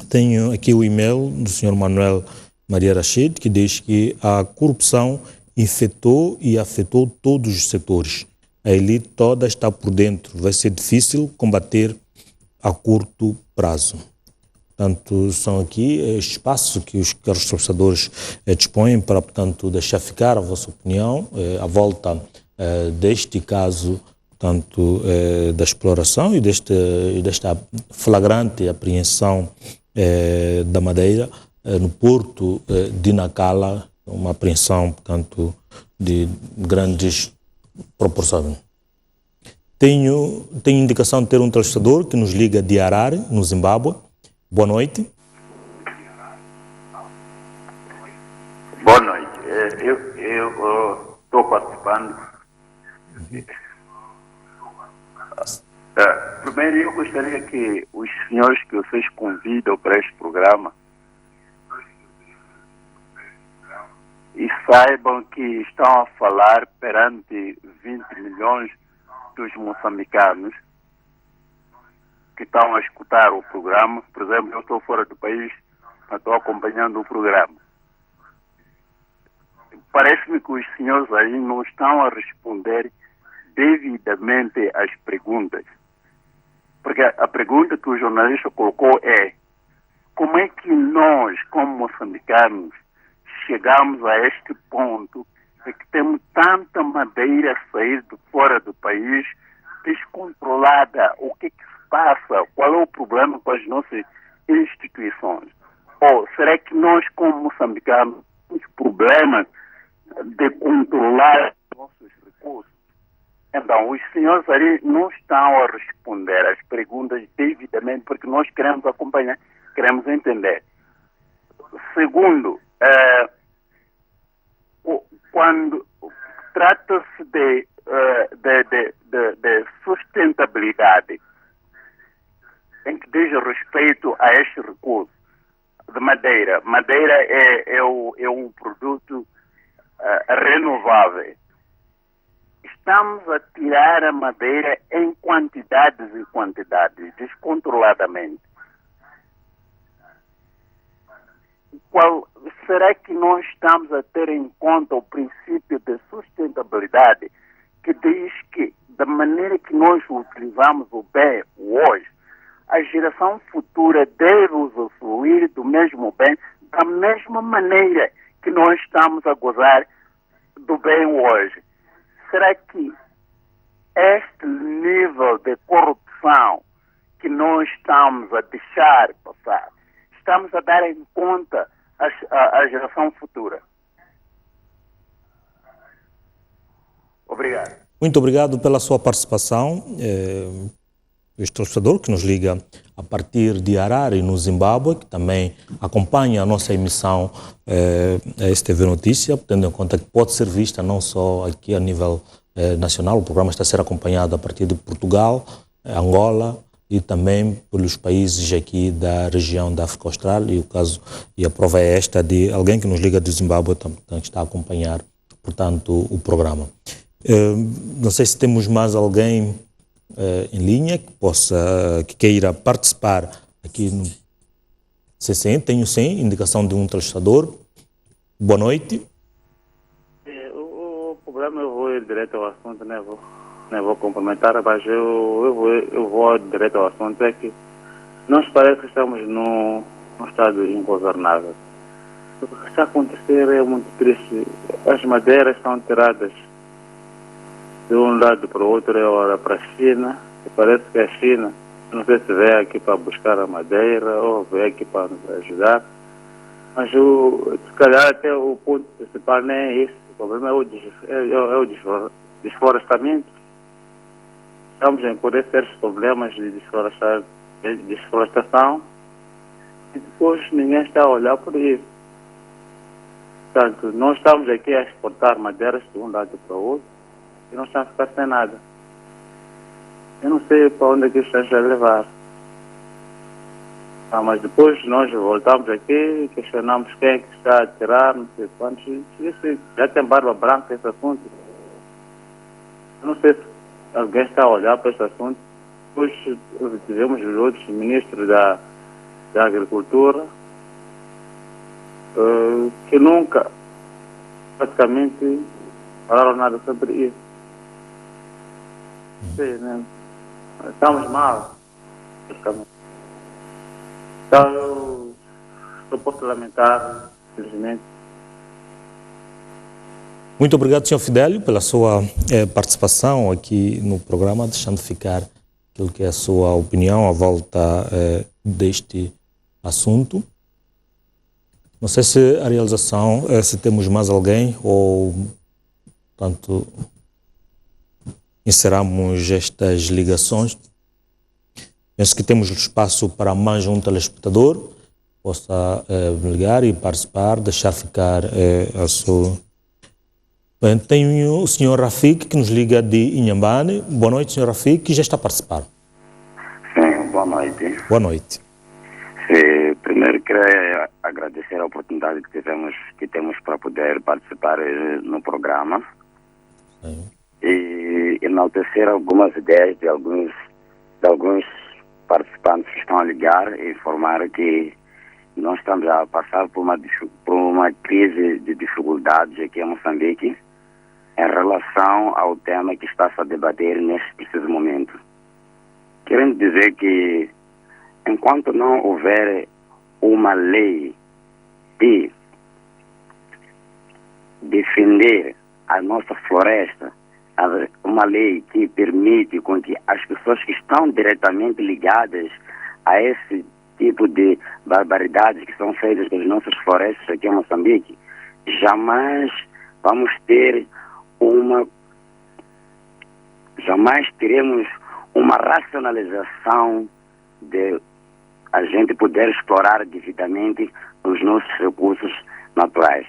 [SPEAKER 1] Tenho aqui o e-mail do Sr. Manuel Maria Rachid, que diz que a corrupção infectou e afetou todos os setores. A elite toda está por dentro. Vai ser difícil combater a curto prazo. Portanto, são aqui este espaço que os transportadores dispõem para, portanto, deixar ficar a vossa opinião à volta deste caso, portanto, da exploração e desta flagrante apreensão da madeira no porto de Nacala, uma apreensão, portanto, de grandes proporções. Tenho indicação de ter um telespectador que nos liga de Harare, no Zimbábue. Boa noite.
[SPEAKER 19] Boa noite. Eu estou participando. Primeiro, eu gostaria que os senhores que vocês convidam para este programa e saibam que estão a falar perante 20 milhões dos moçambicanos que estão a escutar o programa. Por exemplo, eu estou fora do país, mas estou acompanhando o programa. Parece-me que os senhores aí não estão a responder devidamente às perguntas. Porque a pergunta que o jornalista colocou é: como é que nós, como moçambicanos, chegamos a este ponto de que temos tanta madeira a sair de fora do país descontrolada? O que se passa? Qual é o problema com as nossas instituições? Ou será que nós, como moçambicanos, temos problemas de controlar os nossos recursos? Então, os senhores ali não estão a responder às perguntas devidamente, porque nós queremos acompanhar, queremos entender. Segundo, quando trata-se de sustentabilidade, em que diz respeito a este recurso de madeira. Madeira é um produto renovável. Estamos a tirar a madeira em quantidades e quantidades, descontroladamente. Será que nós estamos a ter em conta o princípio de sustentabilidade, que diz que da maneira que nós utilizamos o bem hoje, a geração futura deve usufruir do mesmo bem, da mesma maneira que nós estamos a gozar do bem hoje. Será que este nível de corrupção que nós estamos a deixar passar, estamos a dar em conta a geração futura? Obrigado.
[SPEAKER 1] Muito obrigado pela sua participação. Este telespectador que nos liga a partir de Harare, no Zimbábue, que também acompanha a nossa emissão a STV Notícia, tendo em conta que pode ser vista não só aqui a nível nacional, o programa está a ser acompanhado a partir de Portugal, Angola e também pelos países aqui da região da África Austral, e a prova é esta de alguém que nos liga do Zimbábue também está a acompanhar, portanto, o programa. Não sei se temos mais alguém em linha que queira participar aqui no CCN. Tenho sim indicação de um telespectador. Boa noite.
[SPEAKER 20] O problema, eu vou ir direto ao assunto, né? Vou complementar, mas eu vou direto ao assunto. É que nós parece que estamos num estado ingovernável. O que está a acontecer é muito triste. As madeiras são tiradas de um lado para o outro, ora para a China, e parece que a China, não sei se veio aqui para buscar a madeira ou veio aqui para nos ajudar, mas se calhar até o ponto principal não é esse, o problema é o desflorestamento. Estamos a incorrer certos problemas de desflorestação e depois ninguém está a olhar por isso. Portanto, nós estamos aqui a exportar madeiras de um lado para o outro, e não estamos a ficar sem nada. Eu não sei para onde é que estamos a levar. Mas depois nós voltamos aqui, questionamos quem é que está a tirar, não sei quantos. Isso já tem barba branca esse assunto. Eu não sei se alguém está a olhar para esse assunto. Depois tivemos os outros ministros da Agricultura que nunca praticamente falaram nada sobre isso. Sim, né? Estamos mal. Então eu só posso lamentar, infelizmente.
[SPEAKER 1] Muito obrigado, Sr. Fidélio, pela sua participação aqui no programa, deixando ficar aquilo que é a sua opinião à volta deste assunto. Não sei se a realização, se temos mais alguém ou, portanto, encerramos estas ligações. Penso que temos espaço para mais um telespectador possa ligar e participar, deixar ficar a sua... Bem, tenho o Sr. Rafik, que nos liga de Inhambane. Boa noite, Sr. Rafik, que já está a participar.
[SPEAKER 21] Sim, boa noite.
[SPEAKER 1] Boa noite.
[SPEAKER 21] Primeiro queria agradecer a oportunidade que temos para poder participar no programa. Sim. E enaltecer algumas ideias de alguns participantes que estão a ligar e informar que nós estamos a passar por uma crise de dificuldades aqui em Moçambique em relação ao tema que está-se a debater neste preciso momento. Querendo dizer que enquanto não houver uma lei de defender a nossa floresta, uma lei que permite com que as pessoas que estão diretamente ligadas a esse tipo de barbaridades que são feitas pelas nossas florestas aqui em Moçambique, jamais teremos uma racionalização de a gente poder explorar devidamente os nossos recursos naturais.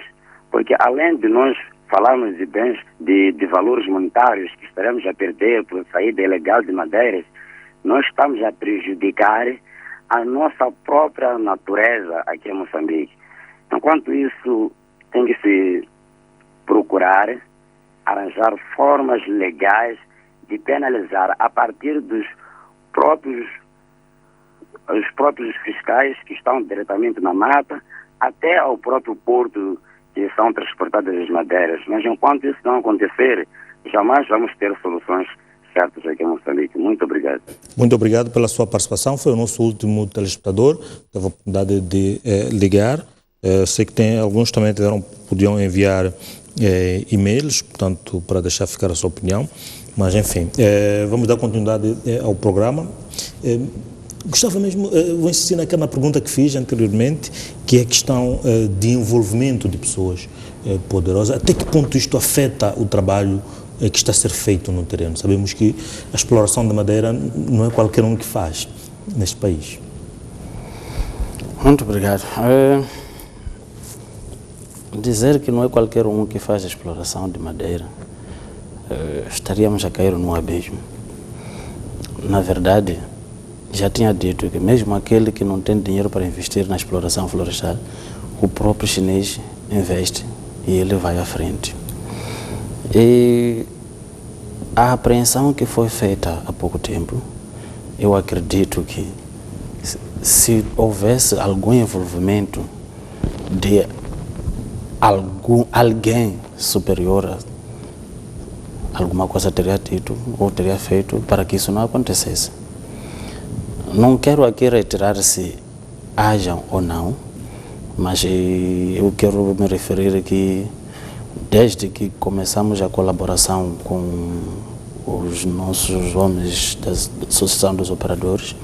[SPEAKER 21] Porque além de nós falarmos de bens, de valores monetários que estaremos a perder por saída ilegal de madeiras, nós estamos a prejudicar a nossa própria natureza aqui em Moçambique. Enquanto isso, tem que se procurar arranjar formas legais de penalizar a partir dos próprios fiscais que estão diretamente na mata até ao próprio porto que são transportadas as madeiras. Mas enquanto isso não acontecer, jamais vamos ter soluções certos aqui em Moçambique. Muito obrigado.
[SPEAKER 1] Muito obrigado pela sua participação. Foi o nosso último telespectador. Teve a oportunidade de ligar. Sei que tem alguns também podiam enviar e-mails, portanto, para deixar ficar a sua opinião. Mas, enfim, vamos dar continuidade ao programa. Gostava mesmo, vou insistir naquela pergunta que fiz anteriormente, que é a questão de envolvimento de pessoas poderosas. Até que ponto isto afeta o trabalho que está a ser feito no terreno? Sabemos que a exploração da madeira não é qualquer um que faz neste país.
[SPEAKER 7] Muito obrigado. Dizer que não é qualquer um que faz a exploração de madeira, estaríamos a cair num abismo. Na verdade, já tinha dito que mesmo aquele que não tem dinheiro para investir na exploração florestal, o próprio chinês investe e ele vai à frente. E a apreensão que foi feita há pouco tempo, eu acredito que se houvesse algum envolvimento de alguém superior, alguma coisa teria dito ou teria feito para que isso não acontecesse. Não quero aqui retirar se hajam ou não, mas eu quero me referir que desde que começamos a colaboração com os nossos homens da Associação dos Operadores,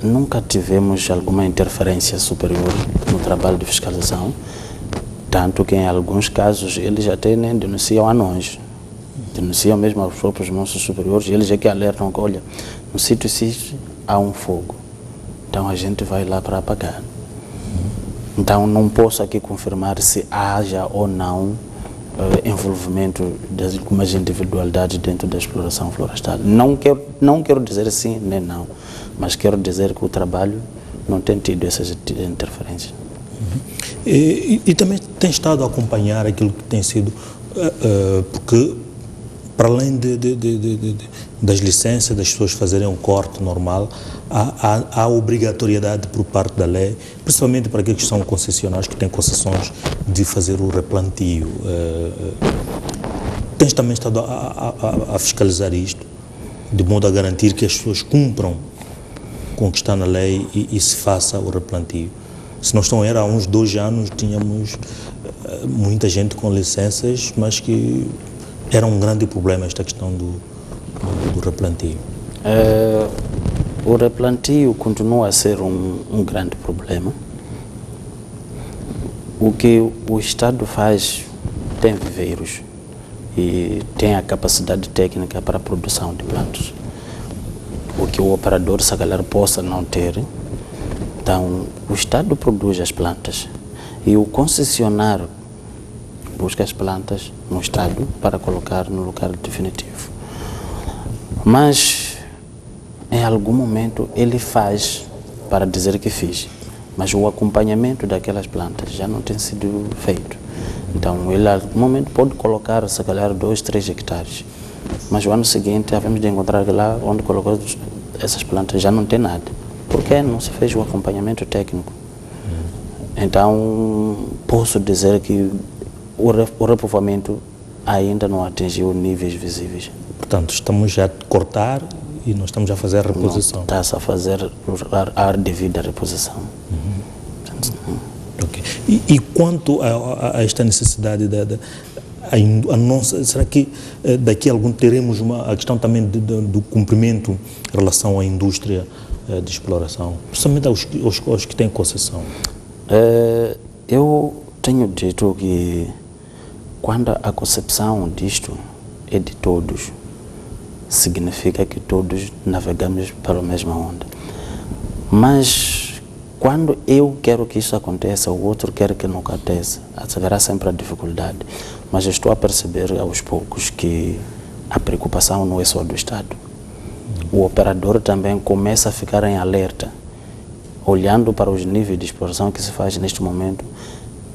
[SPEAKER 7] nunca tivemos alguma interferência superior no trabalho de fiscalização, tanto que em alguns casos eles até nem denunciam a nós, denunciam mesmo aos próprios nossos superiores, e eles é que alertam que, olha, no sítio há um fogo, então a gente vai lá para apagar. Então não posso aqui confirmar se haja ou não envolvimento de algumas individualidades dentro da exploração florestal. Não quero dizer sim nem não, mas quero dizer que o trabalho não tem tido essas interferências.
[SPEAKER 1] E também tem estado a acompanhar aquilo que tem sido, porque para além das licenças, das pessoas fazerem um corte normal, há obrigatoriedade por parte da lei, principalmente para aqueles que são concessionários, que têm concessões, de fazer o replantio. Tens também estado a fiscalizar isto, de modo a garantir que as pessoas cumpram com o que está na lei e se faça o replantio. Se não estão a errar, há uns 2 anos tínhamos muita gente com licenças, mas que era um grande problema esta questão do replantio.
[SPEAKER 7] O replantio continua a ser um grande problema. O que o Estado faz, tem viveiros e tem a capacidade técnica para a produção de plantas. O que o operador, se calhar, possa não ter. Então, o Estado produz as plantas e o concessionário busca as plantas no Estado para colocar no lugar definitivo. Mas, em algum momento, ele faz para dizer que fiz, mas o acompanhamento daquelas plantas já não tem sido feito. Então, ele, em algum momento, pode colocar, se calhar, 2, 3 hectares, mas o ano seguinte, havemos de encontrar que lá onde colocou essas plantas já não tem nada, porque não se fez o acompanhamento técnico. Então, posso dizer que o repovoamento ainda não atingiu níveis visíveis.
[SPEAKER 1] Portanto, estamos já a cortar e nós estamos a fazer a reposição.
[SPEAKER 7] Está-se a fazer a devida reposição.
[SPEAKER 1] Okay. E quanto a esta necessidade será que daqui a algum teremos a questão também do cumprimento em relação à indústria de exploração, principalmente aos que têm concessão?
[SPEAKER 7] Eu tenho dito que quando a concepção disto é de todos, significa que todos navegamos pela mesma onda. Mas quando eu quero que isso aconteça, o outro quer que não aconteça, haverá sempre a dificuldade. Mas eu estou a perceber aos poucos que a preocupação não é só do Estado. O operador também começa a ficar em alerta, olhando para os níveis de exploração que se faz neste momento.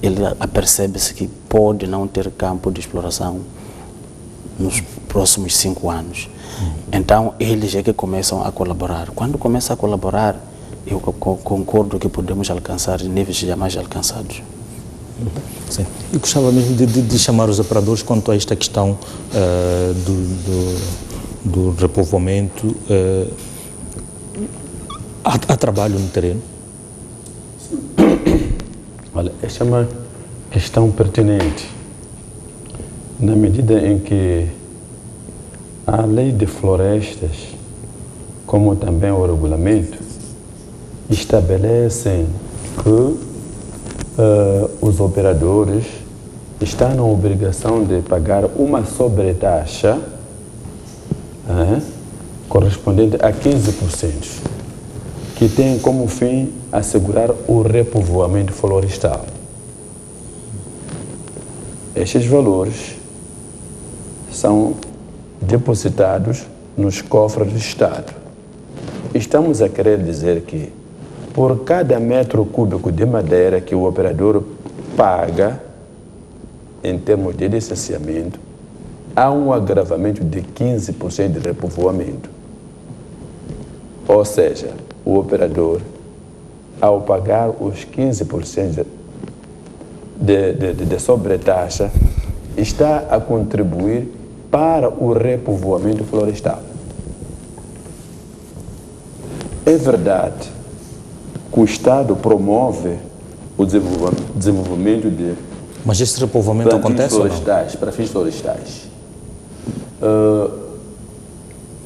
[SPEAKER 7] Ele apercebe-se que pode não ter campo de exploração nos próximos 5 anos. Então, eles é que começam a colaborar. Quando começam a colaborar, eu concordo que podemos alcançar níveis jamais alcançados.
[SPEAKER 1] Sim. Eu gostava mesmo de chamar os operadores quanto a esta questão do repovoamento. Há trabalho no terreno?
[SPEAKER 17] Olha, esta é uma questão pertinente, na medida em que a lei de florestas, como também o regulamento, estabelecem que os operadores estão na obrigação de pagar uma sobretaxa correspondente a 15%, que tem como fim assegurar o repovoamento florestal. Estes valores são depositados nos cofres do Estado. Estamos a querer dizer que, por cada metro cúbico de madeira que o operador paga, em termos de licenciamento, há um agravamento de 15% de repovoamento. Ou seja, o operador, ao pagar os 15% de sobretaxa, está a contribuir para o repovoamento florestal. É verdade que o Estado promove o desenvolvimento de
[SPEAKER 1] Mas esse repovoamento acontece
[SPEAKER 17] florestais, para fins florestais.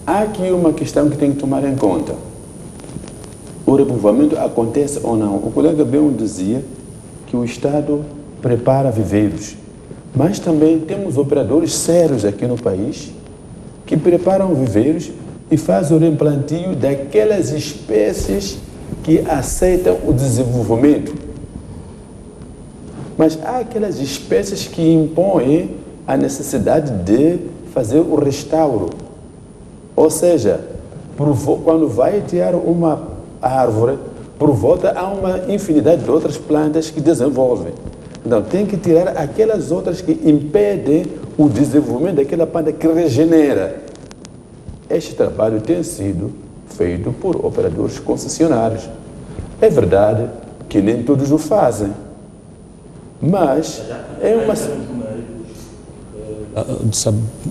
[SPEAKER 17] Há aqui uma questão que tem que tomar em conta. O repovoamento acontece ou não? O colega bem dizia que o Estado prepara viveiros, mas também temos operadores sérios aqui no país que preparam viveiros e fazem o replantio daquelas espécies que aceitam o desenvolvimento. Mas há aquelas espécies que impõem a necessidade de fazer o restauro. Ou seja, quando vai tirar uma árvore, por volta há uma infinidade de outras plantas que desenvolvem. Então, tem que tirar aquelas outras que impedem o desenvolvimento daquela planta que regenera. Este trabalho tem sido feito por operadores concessionários. É verdade que nem todos o fazem, mas é uma...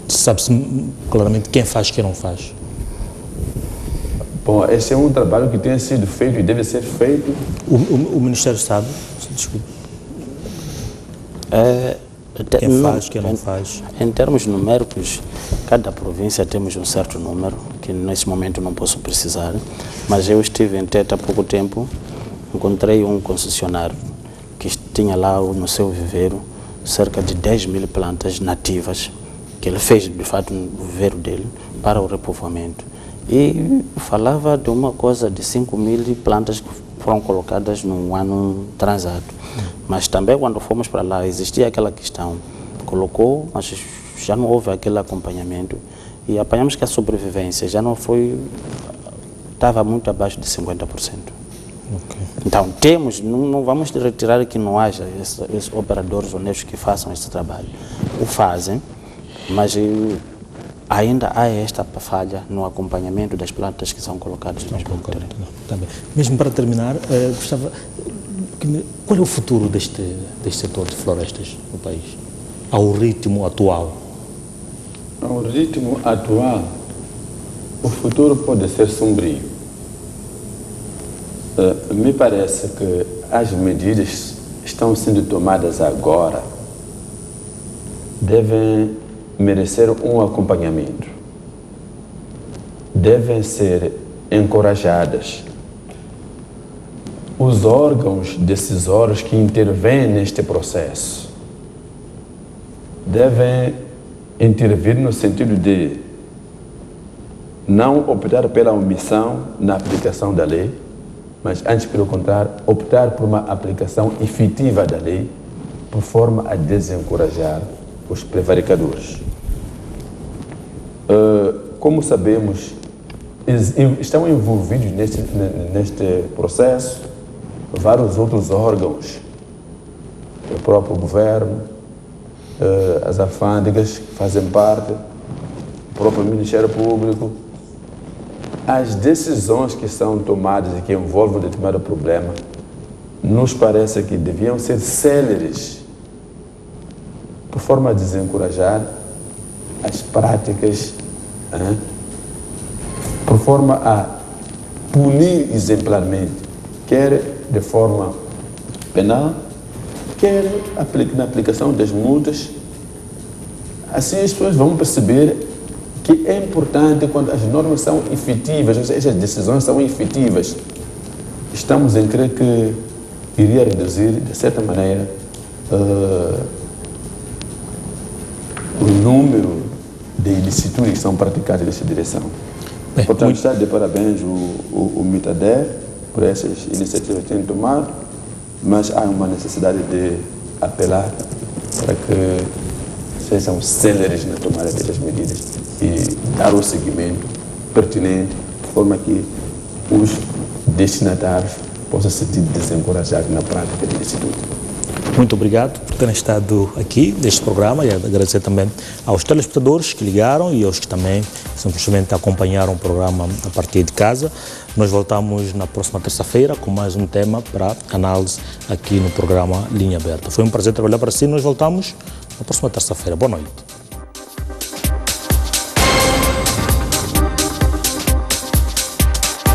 [SPEAKER 1] Sabe-se claramente quem faz e quem não faz?
[SPEAKER 17] Bom, esse é um trabalho que tem sido feito e deve ser feito.
[SPEAKER 1] O Ministério sabe? Desculpe. Quem faz, quem não faz?
[SPEAKER 7] Em termos numéricos, cada província temos um certo número, que nesse momento não posso precisar, mas eu estive em Teta há pouco tempo, encontrei um concessionário que tinha lá no seu viveiro cerca de 10.000 plantas nativas, que ele fez de fato um viveiro dele para o repovoamento. E falava de uma coisa de 5.000 plantas que foram colocadas num ano transado. Mas também quando fomos para lá existia aquela questão, colocou, mas já não houve aquele acompanhamento e apanhamos que a sobrevivência já não foi, estava muito abaixo de 50%. Okay. Então temos, não vamos retirar que não haja esses operadores honestos que façam esse trabalho. O fazem, mas ainda há esta falha no acompanhamento das plantas que são colocadas no terreno.
[SPEAKER 1] Também. Mesmo para terminar, gostava... Qual é o futuro deste setor de florestas no país? Ao ritmo atual?
[SPEAKER 17] Ao ritmo atual, o futuro pode ser sombrio. Me parece que as medidas estão sendo tomadas agora devem merecer um acompanhamento. Devem ser encorajadas. Os órgãos decisórios que intervêm neste processo devem intervir no sentido de não optar pela omissão na aplicação da lei, mas antes, pelo contrário, optar por uma aplicação efetiva da lei, por forma a desencorajar os prevaricadores. Como sabemos, estão envolvidos neste processo vários outros órgãos, o próprio governo, as alfândegas que fazem parte, o próprio Ministério Público. As decisões que são tomadas e que envolvem um determinado problema
[SPEAKER 8] nos parece que deviam ser céleres, por forma a desencorajar as práticas, por forma a punir exemplarmente, quer de forma penal, quer na aplicação das multas. Assim as pessoas vão perceber que é importante quando as normas são efetivas, essas decisões são efetivas. Estamos em crer que iria reduzir, de certa maneira, o número de ilicitudes que são praticadas nessa direção. Portanto, está de parabéns o Mitader por essas iniciativas que têm tomado, mas há uma necessidade de apelar para que sejam céleres na tomada dessas medidas e dar o seguimento pertinente, de forma que os destinatários possam se sentir desencorajados na prática do Instituto.
[SPEAKER 1] Muito obrigado por terem estado aqui neste programa e agradecer também aos telespectadores que ligaram e aos que também simplesmente acompanharam o programa a partir de casa. Nós voltamos na próxima terça-feira com mais um tema para análise aqui no programa Linha Aberta. Foi um prazer trabalhar para si. Nós voltamos na próxima terça-feira. Boa noite.